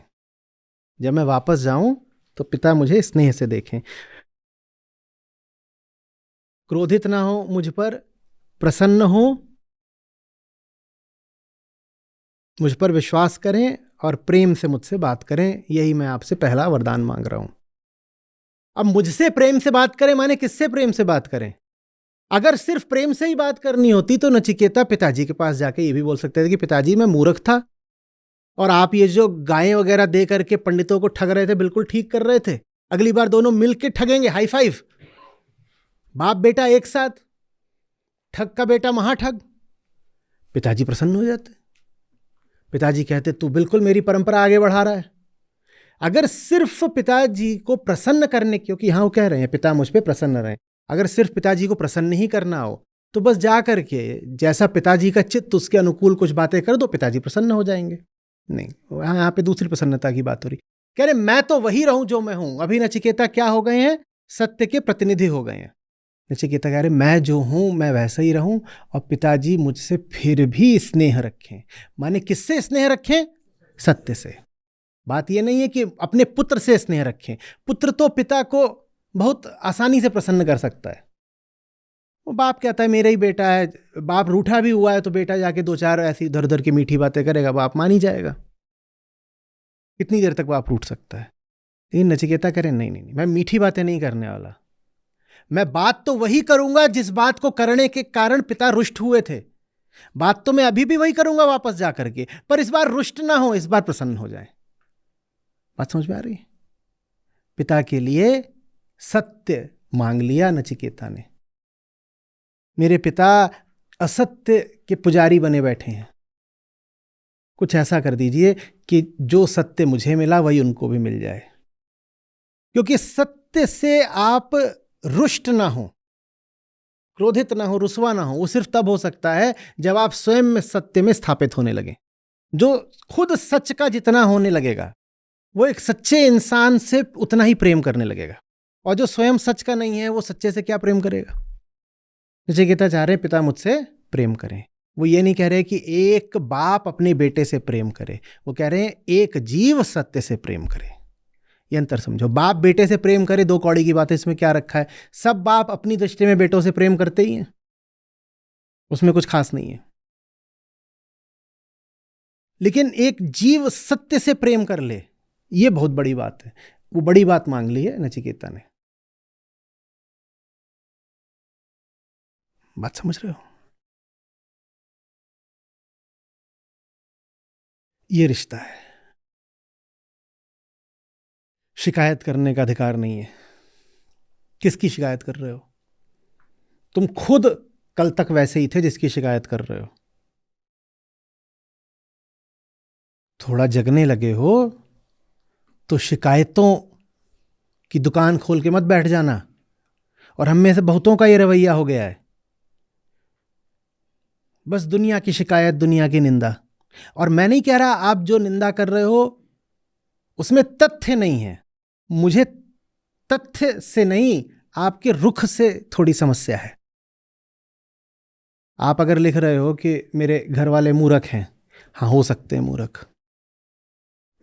जब मैं वापस जाऊं तो पिता मुझे स्नेह से देखें, क्रोधित ना हो मुझ पर, प्रसन्न हो, मुझ पर विश्वास करें और प्रेम से मुझसे बात करें। यही मैं आपसे पहला वरदान मांग रहा हूं। अब मुझसे प्रेम से बात करें माने किससे प्रेम से बात करें? अगर सिर्फ प्रेम से ही बात करनी होती तो नचिकेता पिताजी के पास जाके ये भी बोल सकते थे कि पिताजी मैं मूर्ख था, और आप ये जो गायें वगैरह दे करके पंडितों को ठग रहे थे बिल्कुल ठीक कर रहे थे। अगली बार दोनों मिलके ठगेंगे, हाई फाइव, बाप बेटा एक साथ, ठग का बेटा महाठग। पिताजी प्रसन्न हो जाते। पिताजी कहते तू बिल्कुल मेरी परंपरा आगे बढ़ा रहा है। अगर सिर्फ पिताजी को प्रसन्न करने, क्योंकि यहां वो कह रहे हैं पिता मुझ पे प्रसन्न रहे, अगर सिर्फ पिताजी को प्रसन्न ही करना हो तो बस जा करके जैसा पिताजी का चित्त उसके अनुकूल कुछ बातें कर दो, पिताजी प्रसन्न हो जाएंगे। नहीं, यहाँ पे दूसरी प्रसन्नता की बात हो रही। कह रहे मैं तो वही रहूं जो मैं हूं। अभी नचिकेता क्या हो गए हैं? सत्य के प्रतिनिधि हो गए हैं। नचिकेता कह रहे मैं जो हूं मैं वैसा ही रहूं, और पिताजी मुझसे फिर भी स्नेह रखें। माने किससे स्नेह रखें? सत्य से। बात यह नहीं है कि अपने पुत्र से स्नेह रखें। पुत्र तो पिता को बहुत आसानी से प्रसन्न कर सकता है। वो बाप कहता है मेरा ही बेटा है, बाप रूठा भी हुआ है तो बेटा जाके दो चार ऐसी इधर उधर की मीठी बातें करेगा, बाप मान ही जाएगा। कितनी देर तक बाप रूठ सकता है? लेकिन नचिकेता कह रहे नहीं नहीं, मैं मीठी बातें नहीं करने वाला। मैं बात तो वही करूंगा जिस बात को करने के कारण पिता रुष्ट हुए थे। बात तो मैं अभी भी वही करूंगा वापस जा करके, पर इस बार रुष्ट ना हो, इस बार प्रसन्न हो जाए। बात समझ में आ रही? पिता के लिए सत्य मांग लिया नचिकेता ने। मेरे पिता असत्य के पुजारी बने बैठे हैं, कुछ ऐसा कर दीजिए कि जो सत्य मुझे मिला वही उनको भी मिल जाए। क्योंकि सत्य से आप रुष्ट ना हो, क्रोधित ना हो, रुसवा ना हो, वो सिर्फ तब हो सकता है जब आप स्वयं में सत्य में स्थापित होने लगे। जो खुद सच का जितना होने लगेगा, वो एक सच्चे इंसान से उतना ही प्रेम करने लगेगा, और जो स्वयं सच का नहीं है वो सच्चे से क्या प्रेम करेगा। नचिकेता चाह रहे पिता मुझसे प्रेम करें। वो ये नहीं कह रहे कि एक बाप अपने बेटे से प्रेम करे, वो कह रहे हैं एक जीव सत्य से प्रेम करे। ये अंतर समझो। बाप बेटे से प्रेम करे, दो कौड़ी की बात है, इसमें क्या रखा है। सब बाप अपनी दृष्टि में बेटों से प्रेम करते ही हैं, उसमें कुछ खास नहीं है। लेकिन एक जीव सत्य से प्रेम कर ले, ये बहुत बड़ी बात है। वो बड़ी बात मांग ली है नचिकेता ने। बात समझ रहे हो। ये रिश्ता है। शिकायत करने का अधिकार नहीं है। किसकी शिकायत कर रहे हो। तुम खुद कल तक वैसे ही थे जिसकी शिकायत कर रहे हो। थोड़ा जगने लगे हो तो शिकायतों की दुकान खोल के मत बैठ जाना। और हम में से बहुतों का ये रवैया हो गया है, बस दुनिया की शिकायत, दुनिया की निंदा। और मैं नहीं कह रहा आप जो निंदा कर रहे हो उसमें तथ्य नहीं है। मुझे तथ्य से नहीं, आपके रुख से थोड़ी समस्या है। आप अगर लिख रहे हो कि मेरे घर वाले मूर्ख हैं, हाँ हो सकते हैं मूर्ख।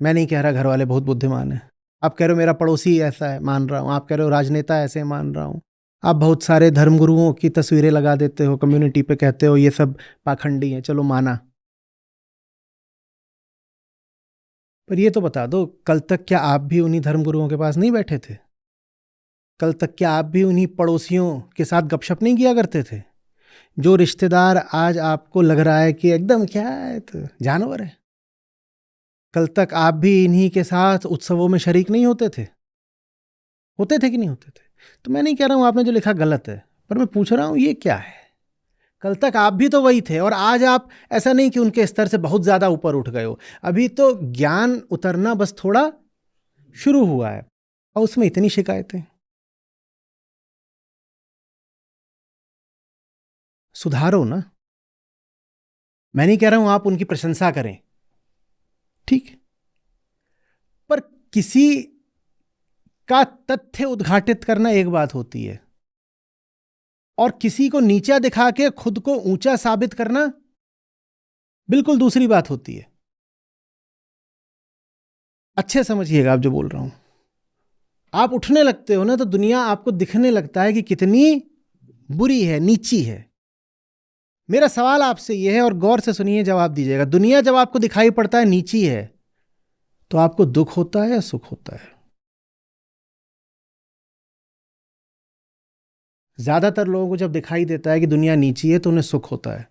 मैं नहीं कह रहा घर वाले बहुत बुद्धिमान हैं। आप कह रहे हो मेरा पड़ोसी ऐसा है, मान रहा हूं। आप कह रहे हो राजनेता ऐसे, मान रहा हूं। आप बहुत सारे धर्मगुरुओं की तस्वीरें लगा देते हो कम्युनिटी पे, कहते हो ये सब पाखंडी हैं, चलो माना। पर ये तो बता दो, कल तक क्या आप भी उन्हीं धर्मगुरुओं के पास नहीं बैठे थे। कल तक क्या आप भी उन्हीं पड़ोसियों के साथ गपशप नहीं किया करते थे। जो रिश्तेदार आज आपको लग रहा है कि एकदम क्या है तो जानवर है, कल तक आप भी इन्हीं के साथ उत्सवों में शरीक नहीं होते थे। होते थे कि नहीं होते थे। तो मैं नहीं कह रहा हूं आपने जो लिखा गलत है, पर मैं पूछ रहा हूं ये क्या है। कल तक आप भी तो वही थे, और आज आप ऐसा नहीं कि उनके स्तर से बहुत ज्यादा ऊपर उठ गए हो। अभी तो ज्ञान उतरना बस थोड़ा शुरू हुआ है, और उसमें इतनी शिकायतें। सुधारो ना। मैं नहीं कह रहा हूं आप उनकी प्रशंसा करें, ठीक है, पर किसी का तथ्य उद्घाटित करना एक बात होती है, और किसी को नीचा दिखा के खुद को ऊंचा साबित करना बिल्कुल दूसरी बात होती है। अच्छे समझिएगा आप जो बोल रहा हूं। आप उठने लगते हो ना तो दुनिया आपको दिखने लगता है कि कितनी बुरी है, नीची है। मेरा सवाल आपसे यह है, और गौर से सुनिए, जवाब दीजिएगा। दुनिया जब आपको दिखाई पड़ता है नीची है, तो आपको दुख होता है या सुख होता है। ज्यादातर लोगों को जब दिखाई देता है कि दुनिया नीची है तो उन्हें सुख होता है।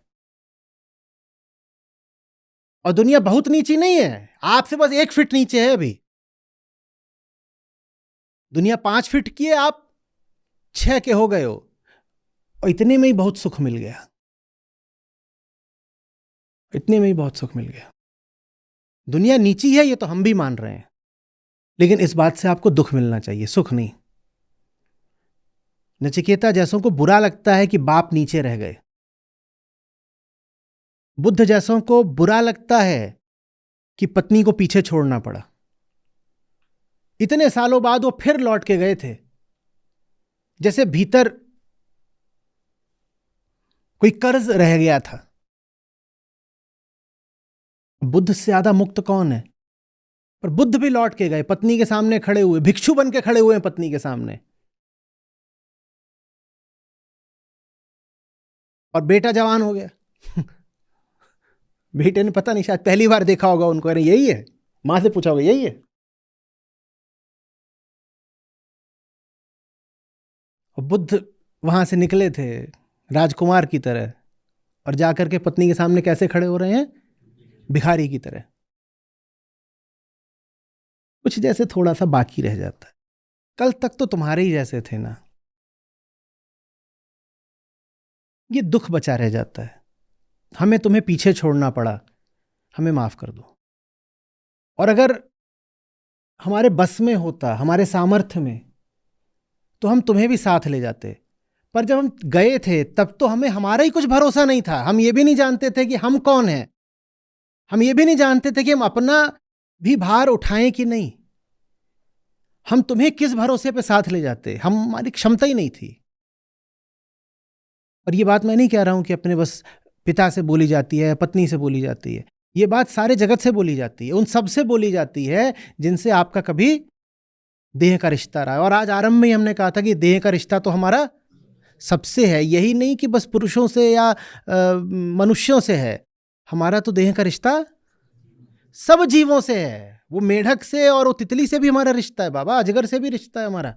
और दुनिया बहुत नीची नहीं है, आपसे बस 1 फीट नीचे है। अभी दुनिया 5 फीट की है, आप 6 के हो गए हो, और इतने में ही बहुत सुख मिल गया। इतने में ही बहुत सुख मिल गया। दुनिया नीची है ये तो हम भी मान रहे हैं, लेकिन इस बात से आपको दुख मिलना चाहिए, सुख नहीं। नचिकेता जैसों को बुरा लगता है कि बाप नीचे रह गए। बुद्ध जैसों को बुरा लगता है कि पत्नी को पीछे छोड़ना पड़ा। इतने सालों बाद वो फिर लौट के गए थे, जैसे भीतर कोई कर्ज रह गया था। बुद्ध से ज्यादा मुक्त कौन है। पर बुद्ध भी लौट के गए, पत्नी के सामने खड़े हुए, भिक्षु बन के खड़े हुए हैं पत्नी के सामने। और बेटा जवान हो गया। बेटे ने पता नहीं, शायद पहली बार देखा होगा उनको, अरे यही है। मां से पूछा होगा यही है। और बुद्ध वहां से निकले थे राजकुमार की तरह, और जाकर के पत्नी के सामने कैसे खड़े हो रहे हैं, भिखारी की तरह। कुछ जैसे थोड़ा सा बाकी रह जाता है। कल तक तो तुम्हारे ही जैसे थे ना, ये दुख बचा रह जाता है। हमें तुम्हें पीछे छोड़ना पड़ा, हमें माफ कर दो। और अगर हमारे बस में होता, हमारे सामर्थ्य में, तो हम तुम्हें भी साथ ले जाते। पर जब हम गए थे तब तो हमें हमारा ही कुछ भरोसा नहीं था। हम ये भी नहीं जानते थे कि हम कौन हैं। हम ये भी नहीं जानते थे कि हम अपना भी भार उठाएं कि नहीं। हम तुम्हें किस भरोसे पे साथ ले जाते, हमारी क्षमता ही नहीं थी। और ये बात मैं नहीं कह रहा हूं कि अपने बस पिता से बोली जाती है, पत्नी से बोली जाती है, ये बात सारे जगत से बोली जाती है, उन सब से बोली जाती है जिनसे आपका कभी देह का रिश्ता रहा है। और आज आरंभ में ही हमने कहा था कि देह का रिश्ता तो हमारा सबसे है, यही नहीं कि बस पुरुषों से या मनुष्यों से है, हमारा तो देह का रिश्ता सब जीवों से है। वो मेढक से और वो तितली से भी हमारा रिश्ता है बाबा, अजगर से भी रिश्ता है हमारा।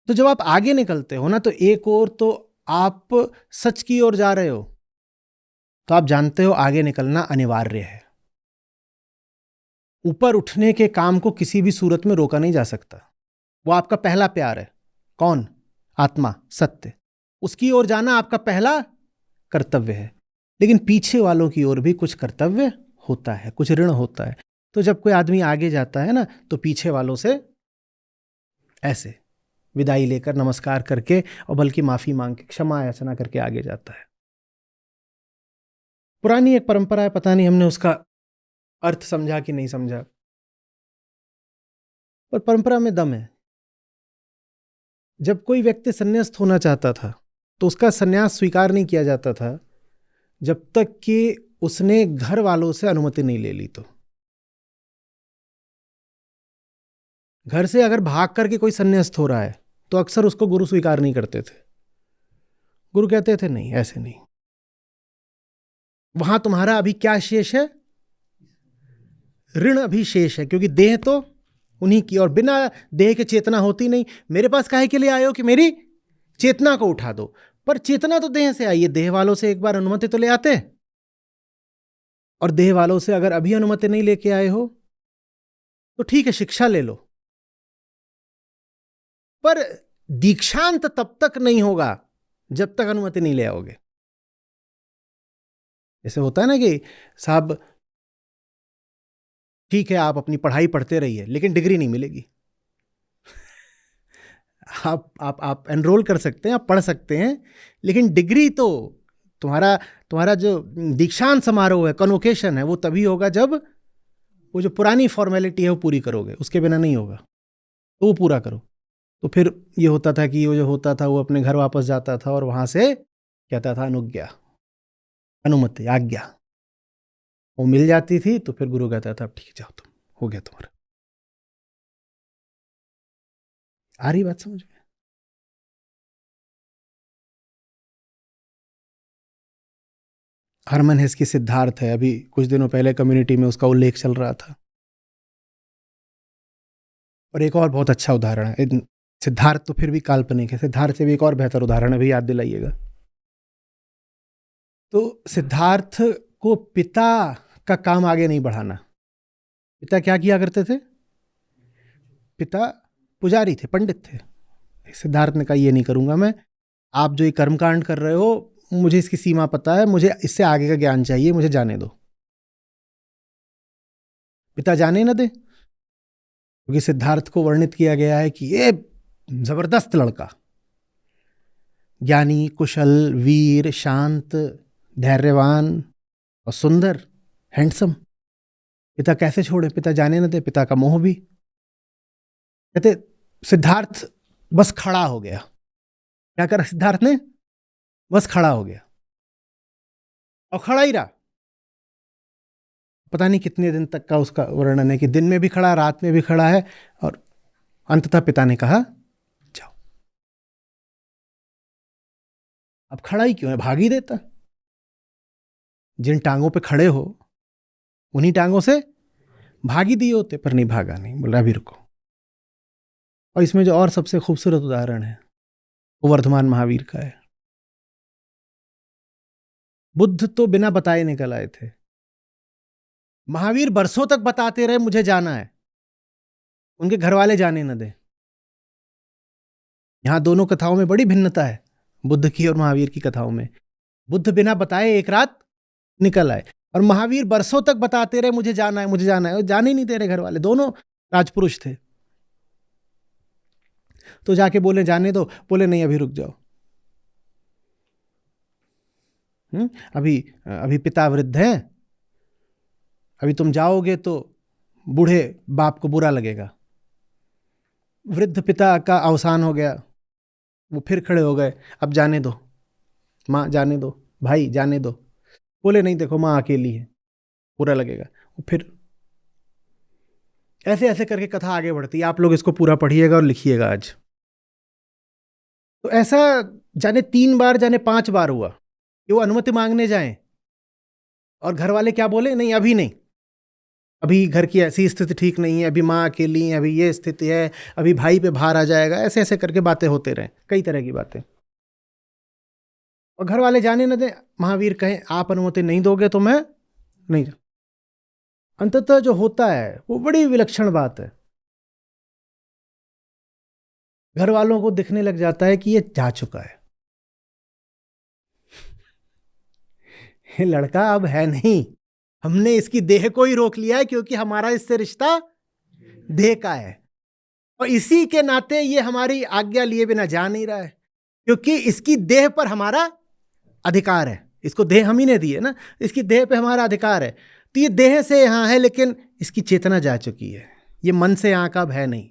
तो जब आप आगे निकलते हो ना, तो एक और तो आप सच की ओर जा रहे हो, तो आप जानते हो आगे निकलना अनिवार्य है। ऊपर उठने के काम को किसी भी सूरत में रोका नहीं जा सकता। वो आपका पहला प्यार है। कौन? आत्मा, सत्य। उसकी ओर जाना आपका पहला कर्तव्य है। लेकिन पीछे वालों की ओर भी कुछ कर्तव्य होता है, कुछ ऋण होता है। तो जब कोई आदमी आगे जाता है ना, तो पीछे वालों से ऐसे विदाई लेकर, नमस्कार करके, और बल्कि माफी मांग के, क्षमा याचना करके आगे जाता है। पुरानी एक परंपरा है, पता नहीं हमने उसका अर्थ समझा कि नहीं समझा, पर परंपरा में दम है। जब कोई व्यक्ति संन्यास्त होना चाहता था, तो उसका संन्यास स्वीकार नहीं किया जाता था जब तक कि उसने घर वालों से अनुमति नहीं ले ली। तो घर से अगर भाग करके कोई संन्यास्त हो रहा है, तो अक्सर उसको गुरु स्वीकार नहीं करते थे। गुरु कहते थे नहीं, ऐसे नहीं, वहां तुम्हारा अभी क्या शेष है? ऋण अभी शेष है, क्योंकि देह तो उन्हीं की, और बिना देह के चेतना होती नहीं। मेरे पास काहे के लिए आए हो? कि मेरी चेतना को उठा दो। पर चेतना तो देह से आई है, देह वालों से एक बार अनुमति तो ले आते। और देह वालों से अगर अभी अनुमति नहीं लेके आए हो, तो ठीक है, शिक्षा ले लो, पर दीक्षांत तब तक नहीं होगा जब तक अनुमति नहीं ले आओगे। जैसे होता है ना कि साहब ठीक है, आप अपनी पढ़ाई पढ़ते रहिए, लेकिन डिग्री नहीं मिलेगी। आप एनरोल कर सकते हैं, आप पढ़ सकते हैं, लेकिन डिग्री तो तुम्हारा जो दीक्षांत समारोह है, कन्वोकेशन है, वो तभी होगा जब वो जो पुरानी फॉर्मेलिटी है वो पूरी करोगे। उसके बिना नहीं होगा, तो वो पूरा करो। तो फिर ये होता था कि वो जो होता था वो अपने घर वापस जाता था और वहां से कहता था अनुज्ञा, अनुमति, आज्ञा। वो मिल जाती थी तो फिर गुरु कहता था अब ठीक, जाओ तुम, हो गया तुम्हारा। आ रही बात समझ में? हरमन हेस की सिद्धार्थ है, अभी कुछ दिनों पहले कम्युनिटी में उसका उल्लेख चल रहा था। और एक और बहुत अच्छा उदाहरण है, सिद्धार्थ तो फिर भी काल्पनिक है, सिद्धार्थ से भी एक और बेहतर उदाहरण है, भी याद दिलाइएगा। तो सिद्धार्थ को पिता का काम आगे नहीं बढ़ाना। पिता क्या किया करते थे? पिता पुजारी थे, पंडित थे। सिद्धार्थ ने कहा ये नहीं करूंगा मैं, आप जो ये कर्मकांड कर रहे हो, मुझे इसकी सीमा पता है, मुझे इससे आगे का ज्ञान चाहिए, मुझे जाने दो। पिता जाने न दे, क्योंकि सिद्धार्थ को वर्णित किया गया है कि ये जबरदस्त लड़का, ज्ञानी, कुशल, वीर, शांत, धैर्यवान और सुंदर, हैंडसम। पिता कैसे छोड़े? पिता जाने न दे, पिता का मोह भी। कहते सिद्धार्थ बस खड़ा हो गया। क्या करा सिद्धार्थ ने? बस खड़ा हो गया, और खड़ा ही रहा। पता नहीं कितने दिन तक का उसका वर्णन है कि दिन में भी खड़ा, रात में भी खड़ा है, और अंततः पिता ने कहा जाओ। अब खड़ा ही क्यों है? भाग ही देता। जिन टांगों पे खड़े हो उन्हीं टांगों से भाग ही दिए होते, पर नहीं भागा, नहीं, बोला अभी रुको। और इसमें जो और सबसे खूबसूरत उदाहरण है वो वर्धमान महावीर का है। बुद्ध तो बिना बताए निकल आए थे, महावीर बरसों तक बताते रहे मुझे जाना है, उनके घर वाले जाने न दे। यहां दोनों कथाओं में बड़ी भिन्नता है, बुद्ध की और महावीर की कथाओं में। बुद्ध बिना बताए एक रात निकल आए, और महावीर बरसों तक बताते रहे मुझे जाना है, मुझे जाना है, जाने ही नहीं दे रहे घर वाले। दोनों राजपुरुष थे। तो जाके बोले जाने दो, बोले नहीं अभी रुक जाओ, अभी अभी पिता वृद्ध हैं, अभी तुम जाओगे तो बूढ़े बाप को बुरा लगेगा। वृद्ध पिता का अवसान हो गया, वो फिर खड़े हो गए, अब जाने दो माँ, जाने दो भाई, जाने दो। बोले नहीं, देखो माँ अकेली है, बुरा लगेगा। वो फिर ऐसे ऐसे करके कथा आगे बढ़ती है। आप लोग इसको पूरा पढ़िएगा और लिखिएगा आज। तो ऐसा जाने 3 बार जाने 5 बार हुआ कि वो अनुमति मांगने जाएं और घर वाले क्या बोले, नहीं अभी नहीं, अभी घर की ऐसी स्थिति ठीक नहीं है, अभी माँ अकेली है, अभी ये स्थिति है, अभी भाई पे भार आ जाएगा। ऐसे ऐसे करके बातें होते रहे, कई तरह की बातें। और घर वाले जाने न दें, महावीर कहें आप अनुमति नहीं दोगे तो मैं नहीं जा। अंततः जो होता है वो बड़ी विलक्षण बात है। घर वालों को दिखने लग जाता है कि ये जा चुका है, ये लड़का अब है नहीं, हमने इसकी देह को ही रोक लिया है, क्योंकि हमारा इससे रिश्ता देह का है, और इसी के नाते ये हमारी आज्ञा लिए बिना जा नहीं रहा है, क्योंकि इसकी देह पर हमारा अधिकार है। इसको देह हम ही ने दी है ना, इसकी देह पे हमारा अधिकार है। तो ये देह से यहां है, लेकिन इसकी चेतना जा चुकी है, ये मन से यहां का अब है नहीं।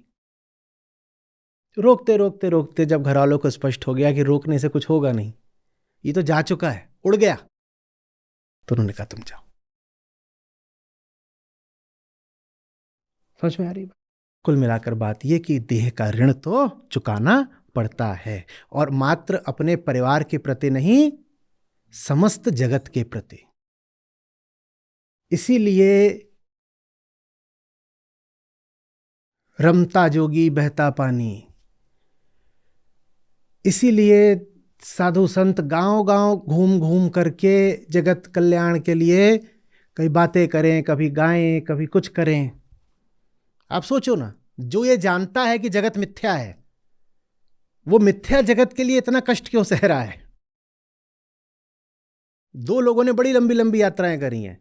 रोकते रोकते रोकते जब घर वालों को स्पष्ट हो गया कि रोकने से कुछ होगा नहीं, ये तो जा चुका है, उड़ गया, तो उन्होंने कहा तुम जाओ। समझ में आ रही बात? कुल मिलाकर बात यह कि देह का ऋण तो चुकाना पड़ता है, और मात्र अपने परिवार के प्रति नहीं, समस्त जगत के प्रति। इसीलिए रमता जोगी बहता पानी, इसीलिए साधु संत गांव गांव घूम घूम करके जगत कल्याण के लिए कई बातें करें, कभी गाएं, कभी कुछ करें। आप सोचो ना, जो ये जानता है कि जगत मिथ्या है, वो मिथ्या जगत के लिए इतना कष्ट क्यों सह रहा है? 2 लोगों ने बड़ी लंबी लंबी यात्राएं करी हैं,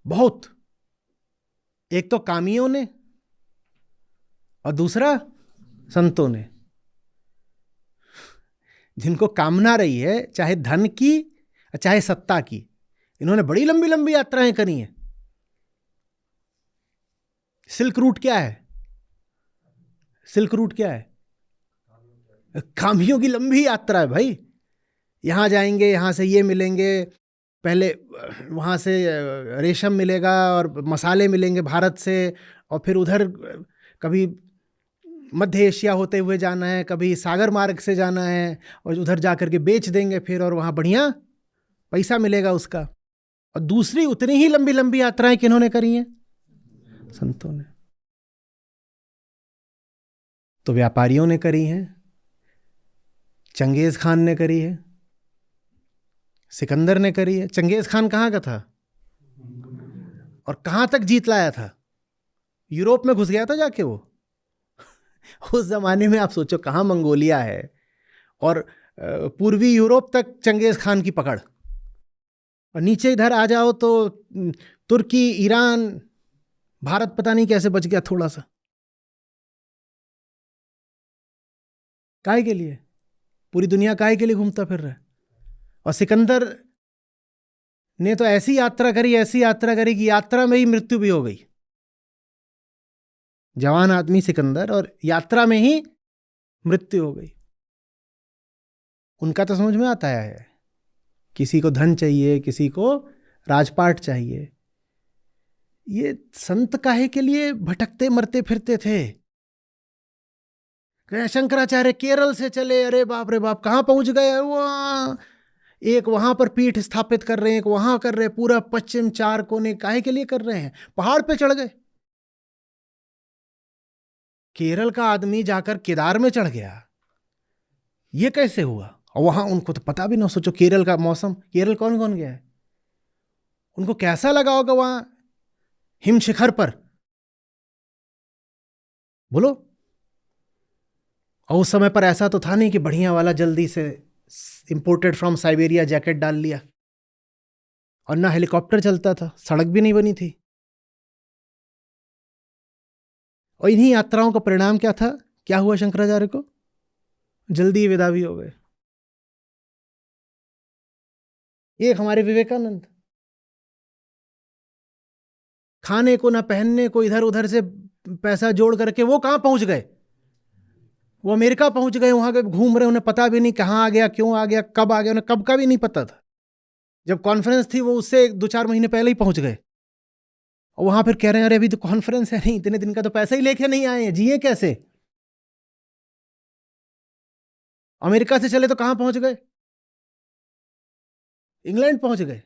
बहुत। एक तो कामियों ने और दूसरा संतों ने। जिनको कामना रही है, चाहे धन की चाहे सत्ता की, इन्होंने बड़ी लंबी लंबी यात्राएं करी हैं। सिल्क रूट क्या है? सिल्क रूट क्या है? कामियों की लंबी यात्रा है भाई। यहां जाएंगे, यहां से ये मिलेंगे, पहले वहां से रेशम मिलेगा और मसाले मिलेंगे भारत से, और फिर उधर कभी मध्य एशिया होते हुए जाना है, कभी सागर मार्ग से जाना है, और उधर जाकर के बेच देंगे फिर, और वहां बढ़िया पैसा मिलेगा उसका। और दूसरी उतनी ही लंबी लंबी यात्राएं किन्होंने करी हैं? संतों ने। तो व्यापारियों ने करी हैं, चंगेज खान ने करी है, सिकंदर ने करी है। चंगेज खान कहाँ का था और कहाँ तक जीत लाया था? यूरोप में घुस गया था जाके वो। उस जमाने में आप सोचो कहाँ मंगोलिया है, और पूर्वी यूरोप तक चंगेज खान की पकड़, और नीचे इधर आ जाओ तो तुर्की, ईरान, भारत पता नहीं कैसे बच गया थोड़ा सा। काहे के लिए? पूरी दुनिया काहे के लिए घूमता फिर रहा है? और सिकंदर ने तो ऐसी यात्रा करी, ऐसी यात्रा करी कि यात्रा में ही मृत्यु भी हो गई। जवान आदमी सिकंदर, और यात्रा में ही मृत्यु हो गई। उनका तो समझ में आता है, किसी को धन चाहिए, किसी को राजपाट चाहिए। ये संत काहे के लिए भटकते मरते फिरते थे? शंकराचार्य केरल से चले, अरे बाप रे बाप, कहां पहुंच गए? वहां एक वहां पर पीठ स्थापित कर रहे हैं, एक वहां कर रहे हैं, पूरा पश्चिम 4 कोने काहे के लिए कर रहे हैं? पहाड़ पे चढ़ गए। केरल का आदमी जाकर केदार में चढ़ गया, ये कैसे हुआ? और वहां उनको तो पता भी ना। सोचो केरल का मौसम, केरल कौन कौन गया है, उनको कैसा लगा होगा वहां हिम शिखर पर, बोलो। और उस समय पर ऐसा तो था नहीं कि बढ़िया वाला जल्दी से इंपोर्टेड फ्रॉम साइबेरिया जैकेट डाल लिया, और ना हेलीकॉप्टर चलता था, सड़क भी नहीं बनी थी। और इन्हीं यात्राओं का परिणाम क्या था? क्या हुआ शंकराचार्य को? जल्दी विदा भी हो गए। एक हमारे विवेकानंद, खाने को ना पहनने को, इधर उधर से पैसा जोड़ करके वो कहाँ पहुंच गए? वो अमेरिका पहुंच गए, वहां के घूम रहे, उन्हें पता भी नहीं कहाँ आ गया, क्यों आ गया, कब आ गया, उन्हें कब का भी नहीं पता था। जब कॉन्फ्रेंस थी वो उससे 2-4 महीने पहले ही पहुंच गए, और वहां फिर कह रहे हैं अरे अभी तो कॉन्फ्रेंस है, नहीं इतने दिन का तो पैसा ही लेके नहीं आए हैं, जिए कैसे? अमेरिका से चले तो कहां पहुंच गए? इंग्लैंड पहुंच गए।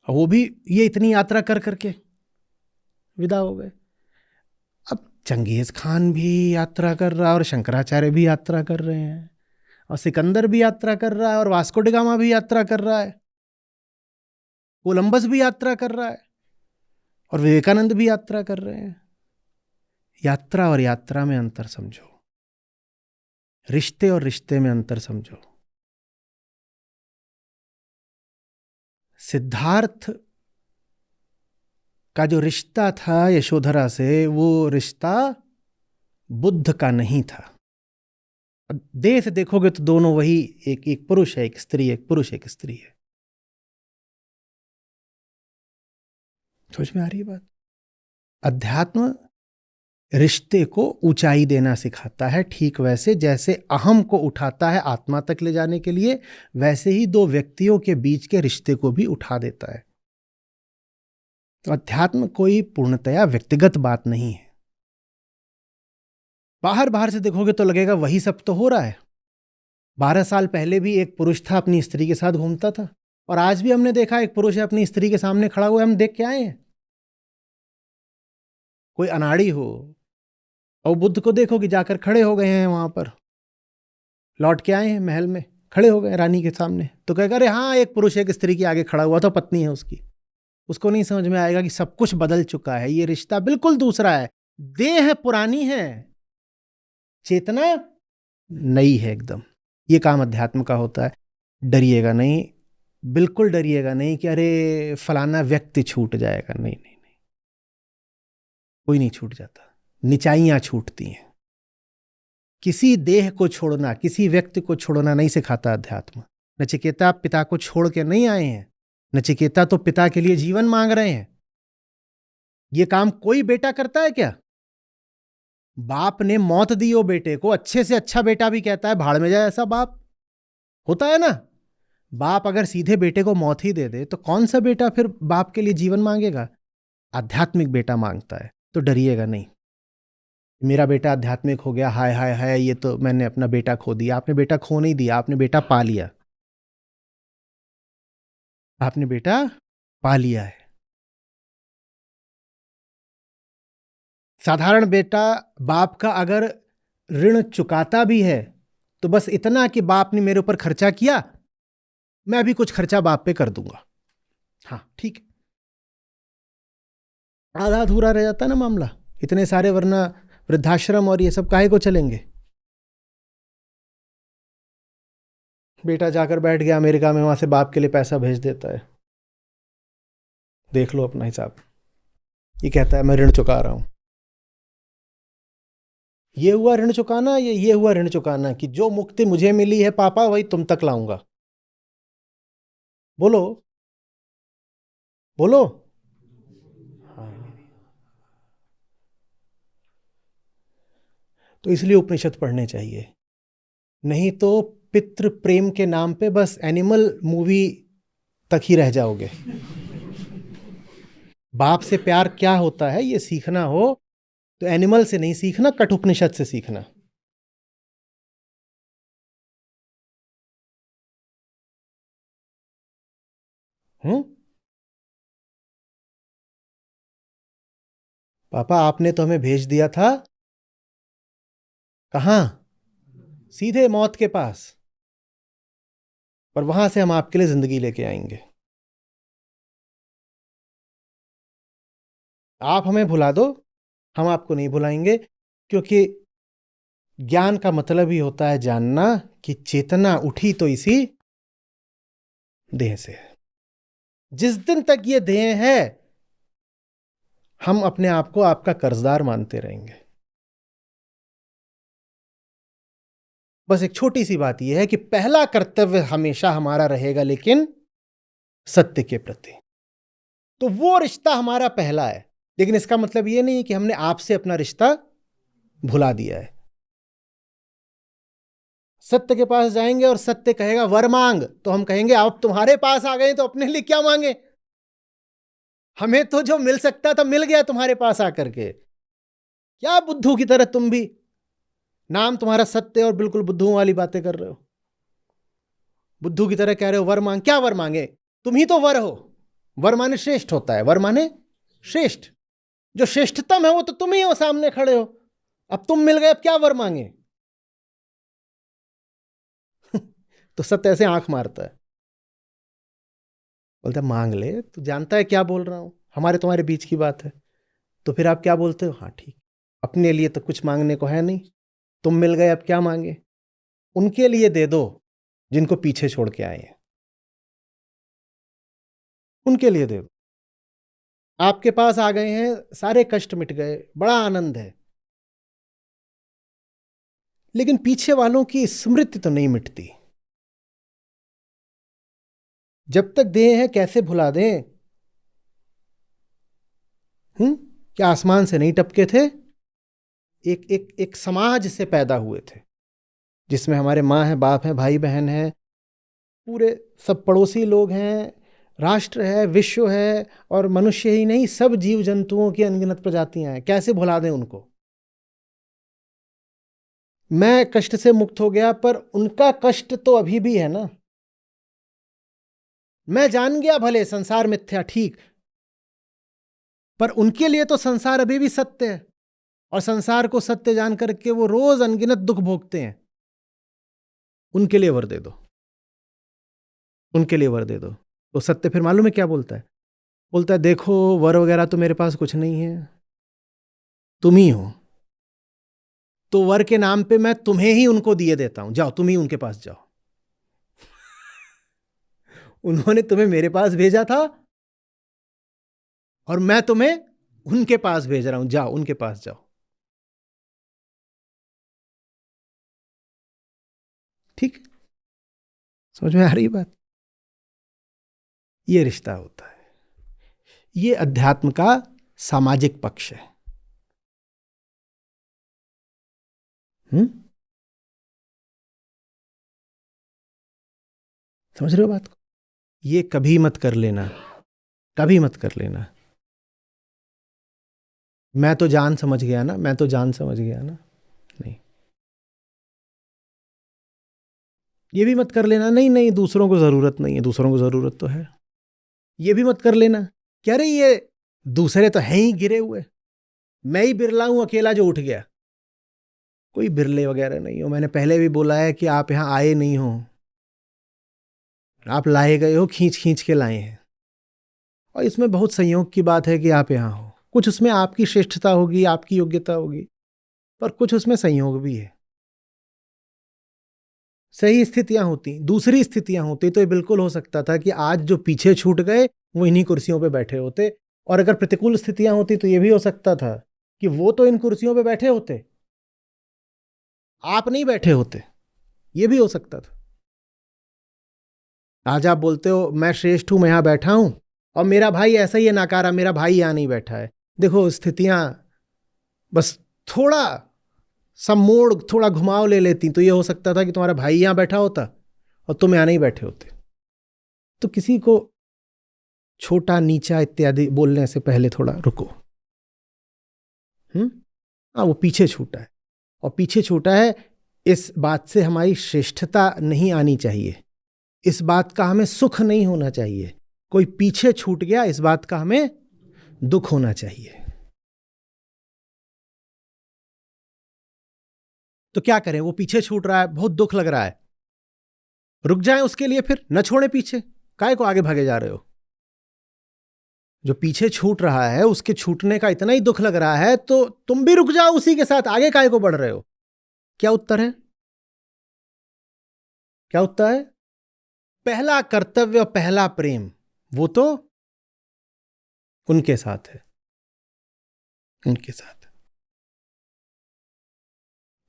और वो भी ये इतनी यात्रा कर करके विदा हो गए। अब चंगेज खान भी यात्रा कर रहा है, और शंकराचार्य भी यात्रा कर रहे हैं, और सिकंदर भी यात्रा कर रहा है, और वास्को डी गामा भी यात्रा कर रहा है, कोलंबस भी यात्रा कर रहा है, और विवेकानंद भी यात्रा कर रहे हैं। यात्रा और यात्रा में अंतर समझो, रिश्ते और रिश्ते में अंतर समझो। सिद्धार्थ का जो रिश्ता था यशोधरा से, वो रिश्ता बुद्ध का नहीं था। देह से देखोगे तो दोनों वही, एक पुरुष है, एक स्त्री, एक पुरुष एक स्त्री है। समझ में आ रही है बात? अध्यात्म रिश्ते को ऊंचाई देना सिखाता है, ठीक वैसे जैसे अहम को उठाता है आत्मा तक ले जाने के लिए, वैसे ही दो व्यक्तियों के बीच के रिश्ते को भी उठा देता है। तो अध्यात्म कोई पूर्णतया व्यक्तिगत बात नहीं है। बाहर बाहर से देखोगे तो लगेगा वही सब तो हो रहा है। 12 साल पहले भी एक पुरुष था, अपनी स्त्री के साथ घूमता था, और आज भी हमने देखा एक पुरुष है अपनी स्त्री के सामने खड़ा हुआ, हम देख के आए हैं। कोई अनाड़ी हो, और बुद्ध को देखो कि जाकर खड़े हो गए हैं वहां पर, लौट के आए हैं महल में, खड़े हो गए रानी के सामने, तो कहेगा अरे हाँ एक पुरुष एक स्त्री के आगे खड़ा हुआ, तो पत्नी है उसकी। उसको नहीं समझ में आएगा कि सब कुछ बदल चुका है, ये रिश्ता बिल्कुल दूसरा है। देह पुरानी है, चेतना नई है एकदम। ये काम अध्यात्म का होता है। डरिएगा नहीं, बिल्कुल डरिएगा नहीं कि अरे फलाना व्यक्ति छूट जाएगा, नहीं नहीं नहीं, कोई नहीं छूट जाता, निचाइयां छूटती हैं। किसी देह को छोड़ना, किसी व्यक्ति को छोड़ना नहीं सिखाता अध्यात्म। नचिकेता पिता को छोड़ के नहीं आए हैं, नचिकेता तो पिता के लिए जीवन मांग रहे हैं। ये काम कोई बेटा करता है क्या? बाप ने मौत दी हो बेटे को, अच्छे से अच्छा बेटा भी कहता है भाड़ में जाए, ऐसा बाप होता है ना? बाप अगर सीधे बेटे को मौत ही दे दे तो कौन सा बेटा फिर बाप के लिए जीवन मांगेगा? आध्यात्मिक बेटा मांगता है। तो डरिएगा नहीं, मेरा बेटा आध्यात्मिक हो गया, हाय हाय हाय, ये तो मैंने अपना बेटा खो दिया। आपने बेटा खो नहीं दिया, आपने बेटा पा लिया। आपने बेटा पा लिया है। साधारण बेटा बाप का अगर ऋण चुकाता भी है तो बस इतना कि बाप ने मेरे ऊपर खर्चा किया, मैं भी कुछ खर्चा बाप पे कर दूंगा, हाँ ठीक है। आधा अधूरा रह जाता है ना मामला, इतने सारे, वरना वृद्धाश्रम और ये सब काहे को चलेंगे। बेटा जाकर बैठ गया अमेरिका में, वहां से बाप के लिए पैसा भेज देता है, देख लो अपना हिसाब। ये कहता है मैं ऋण चुका रहा हूं। ये हुआ ऋण चुकाना, ये हुआ ऋण चुकाना कि जो मुक्ति मुझे मिली है पापा वही तुम तक लाऊंगा। बोलो बोलो। हाँ। तो इसलिए उपनिषद पढ़ने चाहिए, नहीं तो पितृ प्रेम के नाम पे बस एनिमल मूवी तक ही रह जाओगे। बाप से प्यार क्या होता है ये सीखना हो तो एनिमल से नहीं सीखना, कठोपनिषद से सीखना। पापा आपने तो हमें भेज दिया था कहां? सीधे मौत के पास, पर वहां से हम आपके लिए जिंदगी लेके आएंगे। आप हमें भुला दो, हम आपको नहीं भुलाएंगे, क्योंकि ज्ञान का मतलब ही होता है जानना कि चेतना उठी तो इसी देह से है। जिस दिन तक ये देह है हम अपने आप को आपका कर्जदार मानते रहेंगे। बस एक छोटी सी बात यह है कि पहला कर्तव्य हमेशा हमारा रहेगा, लेकिन सत्य के प्रति। तो वो रिश्ता हमारा पहला है, लेकिन इसका मतलब ये नहीं कि हमने आपसे अपना रिश्ता भुला दिया है। सत्य के पास जाएंगे और सत्य कहेगा वर मांग, तो हम कहेंगे अब तुम्हारे पास आ गए तो अपने लिए क्या मांगे, हमें तो जो मिल सकता था मिल गया तुम्हारे पास आकर के। क्या बुद्धू की तरह तुम भी, नाम तुम्हारा सत्य और बिल्कुल बुद्धुओं वाली बातें कर रहे हो। बुद्धू की तरह कह रहे हो वर मांग, क्या वर मांगे, तुम ही तो वर हो। वर माने श्रेष्ठ होता है, वर माने श्रेष्ठ, जो श्रेष्ठतम है वो तो तुम ही हो, सामने खड़े हो। अब तुम मिल गए, अब क्या वर मांगे। तो सत्य ऐसे आंख मारता है, बोलता है मांग ले, तू जानता है क्या बोल रहा हूं, हमारे तुम्हारे बीच की बात है। तो फिर आप क्या बोलते हो, हाँ ठीक, अपने लिए तो कुछ मांगने को है नहीं, तुम मिल गए अब क्या मांगे। उनके लिए दे दो जिनको पीछे छोड़ के आए हैं, उनके लिए दे दो। आपके पास आ गए हैं, सारे कष्ट मिट गए, बड़ा आनंद है, लेकिन पीछे वालों की स्मृति तो नहीं मिटती। जब तक देह है कैसे भुला दें। क्या आसमान से नहीं टपके थे, एक एक एक समाज से पैदा हुए थे, जिसमें हमारे माँ है, बाप है, भाई बहन है, पूरे सब पड़ोसी लोग हैं, राष्ट्र है, विश्व है, और मनुष्य ही नहीं सब जीव जंतुओं की अनगिनत प्रजातियां हैं। कैसे भुला दें उनको। मैं कष्ट से मुक्त हो गया, पर उनका कष्ट तो अभी भी है ना। मैं जान गया भले संसार मिथ्या, ठीक, पर उनके लिए तो संसार अभी भी सत्य है, और संसार को सत्य जान करके वो रोज अनगिनत दुख भोगते हैं। उनके लिए वर दे दो, उनके लिए वर दे दो। तो सत्य फिर मालूम है क्या बोलता है, बोलता है देखो वर वगैरह तो मेरे पास कुछ नहीं है, तुम ही हो, तो वर के नाम पे मैं तुम्हें ही उनको दिए देता हूं, जाओ तुम ही उनके पास जाओ। उन्होंने तुम्हें मेरे पास भेजा था, और मैं तुम्हें उनके पास भेज रहा हूं, जाओ उनके पास जाओ। ठीक, समझ में आ रही बात। ये रिश्ता होता है, ये अध्यात्म का सामाजिक पक्ष है। समझ रहे हो बात को। ये कभी मत कर लेना, कभी मत कर लेना, मैं तो जान समझ गया ना, मैं तो जान समझ गया ना, नहीं। ये भी मत कर लेना, नहीं नहीं दूसरों को जरूरत नहीं है, दूसरों को जरूरत तो है। ये भी मत कर लेना, क्या रे ये दूसरे तो हैं ही गिरे हुए, मैं ही बिरला हूं अकेला जो उठ गया। कोई बिरले वगैरह नहीं हो, मैंने पहले भी बोला है कि आप यहां आए नहीं हो, आप लाए गए हो, खींच खींच के लाए हैं। और इसमें बहुत संयोग की बात है कि आप यहां हो, कुछ उसमें आपकी श्रेष्ठता होगी, आपकी योग्यता होगी, पर कुछ उसमें संयोग भी है। सही स्थितियां होती, दूसरी स्थितियां होती, तो ये बिल्कुल हो सकता था कि आज जो पीछे छूट गए वो इन्हीं कुर्सियों पे बैठे होते, और अगर प्रतिकूल स्थितियां होती तो ये भी हो सकता था कि वो तो इन कुर्सियों पे बैठे होते, आप नहीं बैठे होते, ये भी हो सकता था। आज आप बोलते हो मैं श्रेष्ठ हूं, मैं यहां बैठा हूं, और मेरा भाई ऐसा ही है नाकारा, मेरा भाई यहां नहीं बैठा है। देखो स्थितियां बस थोड़ा सा मोड़, थोड़ा घुमाव ले लेती तो ये हो सकता था कि तुम्हारा भाई यहां बैठा होता और तुम यहां नहीं बैठे होते। तो किसी को छोटा नीचा इत्यादि बोलने से पहले थोड़ा रुको। हाँ वो पीछे छूटा है, और पीछे छूटा है इस बात से हमारी श्रेष्ठता नहीं आनी चाहिए, इस बात का हमें सुख नहीं होना चाहिए। कोई पीछे छूट गया इस बात का हमें दुख होना चाहिए। तो क्या करें, वो पीछे छूट रहा है, बहुत दुख लग रहा है, रुक जाएं उसके लिए, फिर न छोड़े पीछे, काहे को आगे भागे जा रहे हो। जो पीछे छूट रहा है उसके छूटने का इतना ही दुख लग रहा है, तो तुम भी रुक जाओ उसी के साथ, आगे काहे को बढ़ रहे हो। क्या उत्तर है, क्या उत्तर है, पहला कर्तव्य, पहला प्रेम वो तो उनके साथ है, उनके साथ।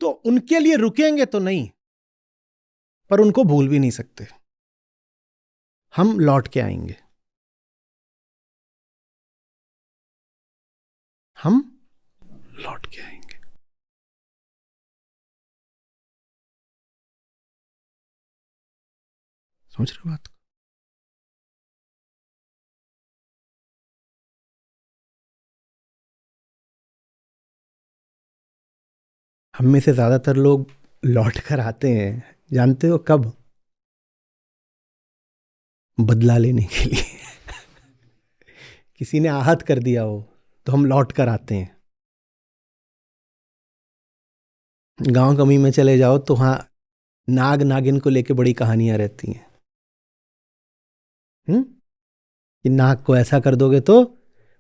तो उनके लिए रुकेंगे तो नहीं, पर उनको भूल भी नहीं सकते, हम लौट के आएंगे। हम लौट के आएंगे। समझ रहे हो बात को? हम में से ज्यादातर लोग लौट कर आते हैं, जानते हो कब? बदला लेने के लिए। किसी ने आहत कर दिया हो तो हम लौट कर आते हैं। गांव कमी में चले जाओ तो वहां नाग नागिन को लेके बड़ी कहानियां रहती हैं। कि नाग को ऐसा कर दोगे तो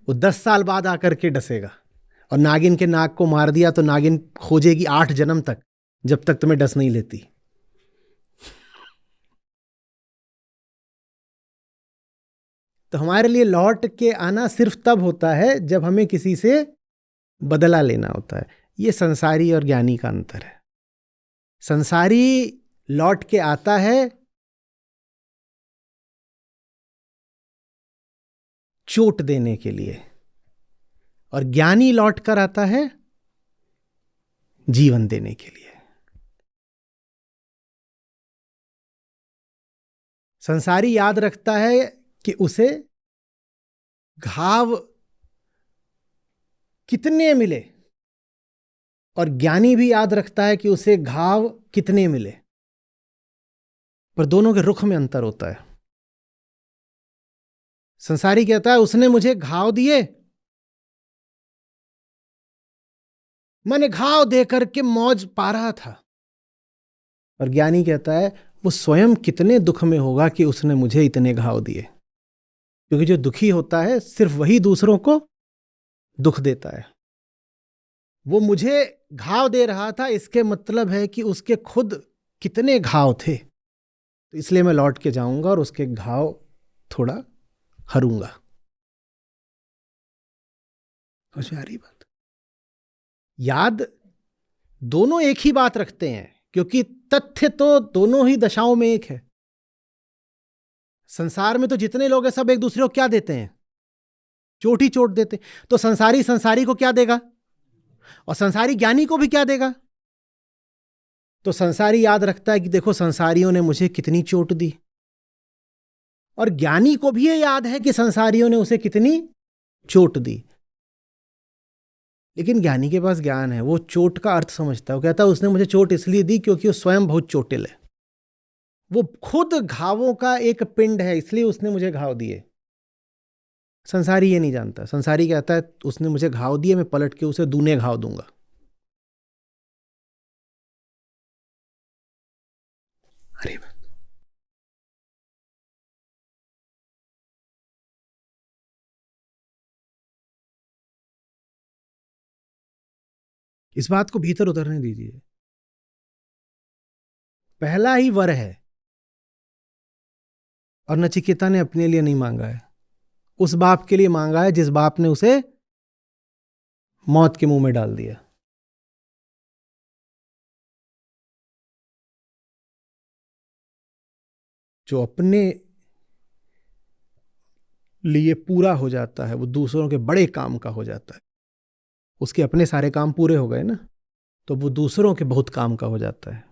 वो 10 साल बाद आकर के डसेगा, और नागिन के नाग को मार दिया तो नागिन खोजेगी 8 जन्म तक, जब तक तुम्हें डस नहीं लेती। तो हमारे लिए लौट के आना सिर्फ तब होता है जब हमें किसी से बदला लेना होता है। ये संसारी और ज्ञानी का अंतर है। संसारी लौट के आता है चोट देने के लिए, और ज्ञानी लौट कर आता है जीवन देने के लिए। संसारी याद रखता है कि उसे घाव कितने मिले, और ज्ञानी भी याद रखता है कि उसे घाव कितने मिले, पर दोनों के रुख में अंतर होता है। संसारी कहता है उसने मुझे घाव दिए, मैंने घाव देकर के मौज पा रहा था। और ज्ञानी कहता है वो स्वयं कितने दुख में होगा कि उसने मुझे इतने घाव दिए। क्योंकि जो दुखी होता है सिर्फ वही दूसरों को दुख देता है। वो मुझे घाव दे रहा था, इसके मतलब है कि उसके खुद कितने घाव थे, तो इसलिए मैं लौट के जाऊंगा और उसके घाव थोड़ा हरूंगा। समझ में आ रही बात? याद दोनों एक ही बात रखते हैं, क्योंकि तथ्य तो दोनों ही दशाओं में एक है। संसार में तो जितने लोग हैं सब एक दूसरे को क्या देते हैं? चोट ही चोट देते। तो संसारी संसारी को क्या देगा, और संसारी ज्ञानी को भी क्या देगा? तो संसारी याद रखता है कि देखो संसारियों ने मुझे कितनी चोट दी, और ज्ञानी को भी ये याद है कि संसारियों ने उसे कितनी चोट दी। लेकिन ज्ञानी के पास ज्ञान है, वो चोट का अर्थ समझता है। वो कहता है उसने मुझे चोट इसलिए दी क्योंकि वो स्वयं बहुत चोटिल है, वो खुद घावों का एक पिंड है, इसलिए उसने मुझे घाव दिए। संसारी ये नहीं जानता। संसारी कहता है उसने मुझे घाव दिए, मैं पलट के उसे दूने घाव दूंगा। अरे इस बात को भीतर उतरने दीजिए। पहला ही वर है, और नचिकेता ने अपने लिए नहीं मांगा है, उस बाप के लिए मांगा है जिस बाप ने उसे मौत के मुंह में डाल दिया। जो अपने लिए पूरा हो जाता है वो दूसरों के बड़े काम का हो जाता है। उसके अपने सारे काम पूरे हो गए ना, तो वो दूसरों के बहुत काम का हो जाता है।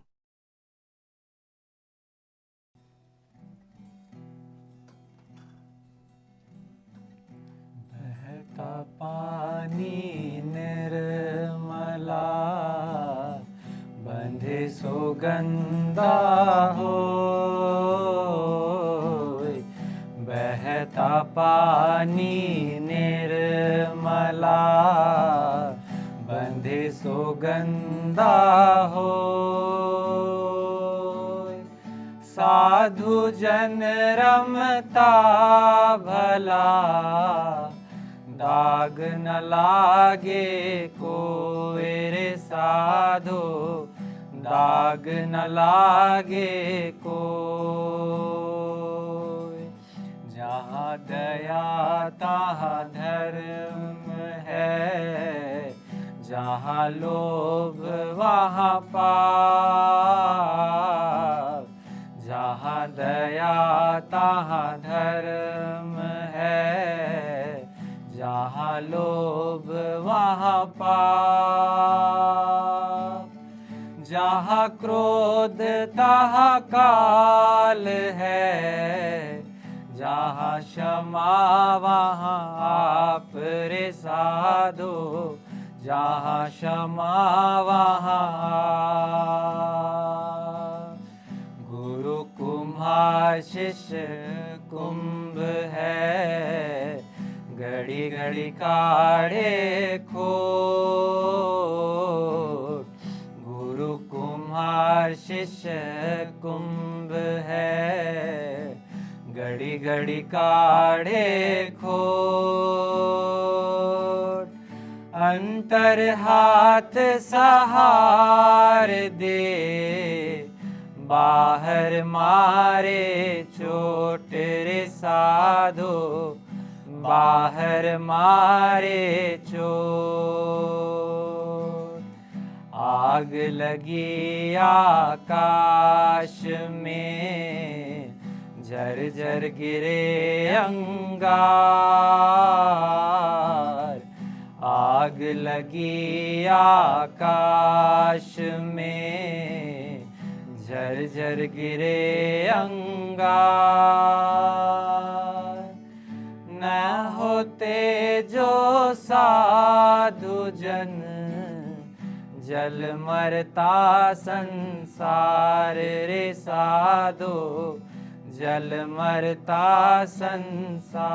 बहता पानी निर्मला, बंधे सुगंधा हो। बहता पानी निर्मला, बंधे सुगंधा हो। साधु जन रमता भला, दाग न लागे कोई रे साधु, दाग न लागे कोई। जहाँ दया तहाँ धर्म है, जहाँ लोभ वहाँ पाप। जहाँ दया तहाँ धर्म है, जहाँ जहाँ लोभ वहाँ पाप, जहाँ क्रोध तहाँ काल है, जहाँ क्षमा वहाँ आप रे साधो, जहाँ क्षमा वहाँ आप। गुरु कुम्हार शिष्य कुंभ है, घड़ी घड़ी काढ़े खोट। गुरु कुम्हार शिष्य कुंभ है, घड़ी घड़ी काढ़े खोट। अंतर हाथ सहार दे, बाहर मारे चोट रे साधो, बाहर मारे चोट। आग लगी आकाश में, झर झर गिरे अंगार। आग लगी आकाश में, झर झर गिरे अंगार। न होते जो साधु जन, जल मरता संसार रे साधो, जल मरता संसार।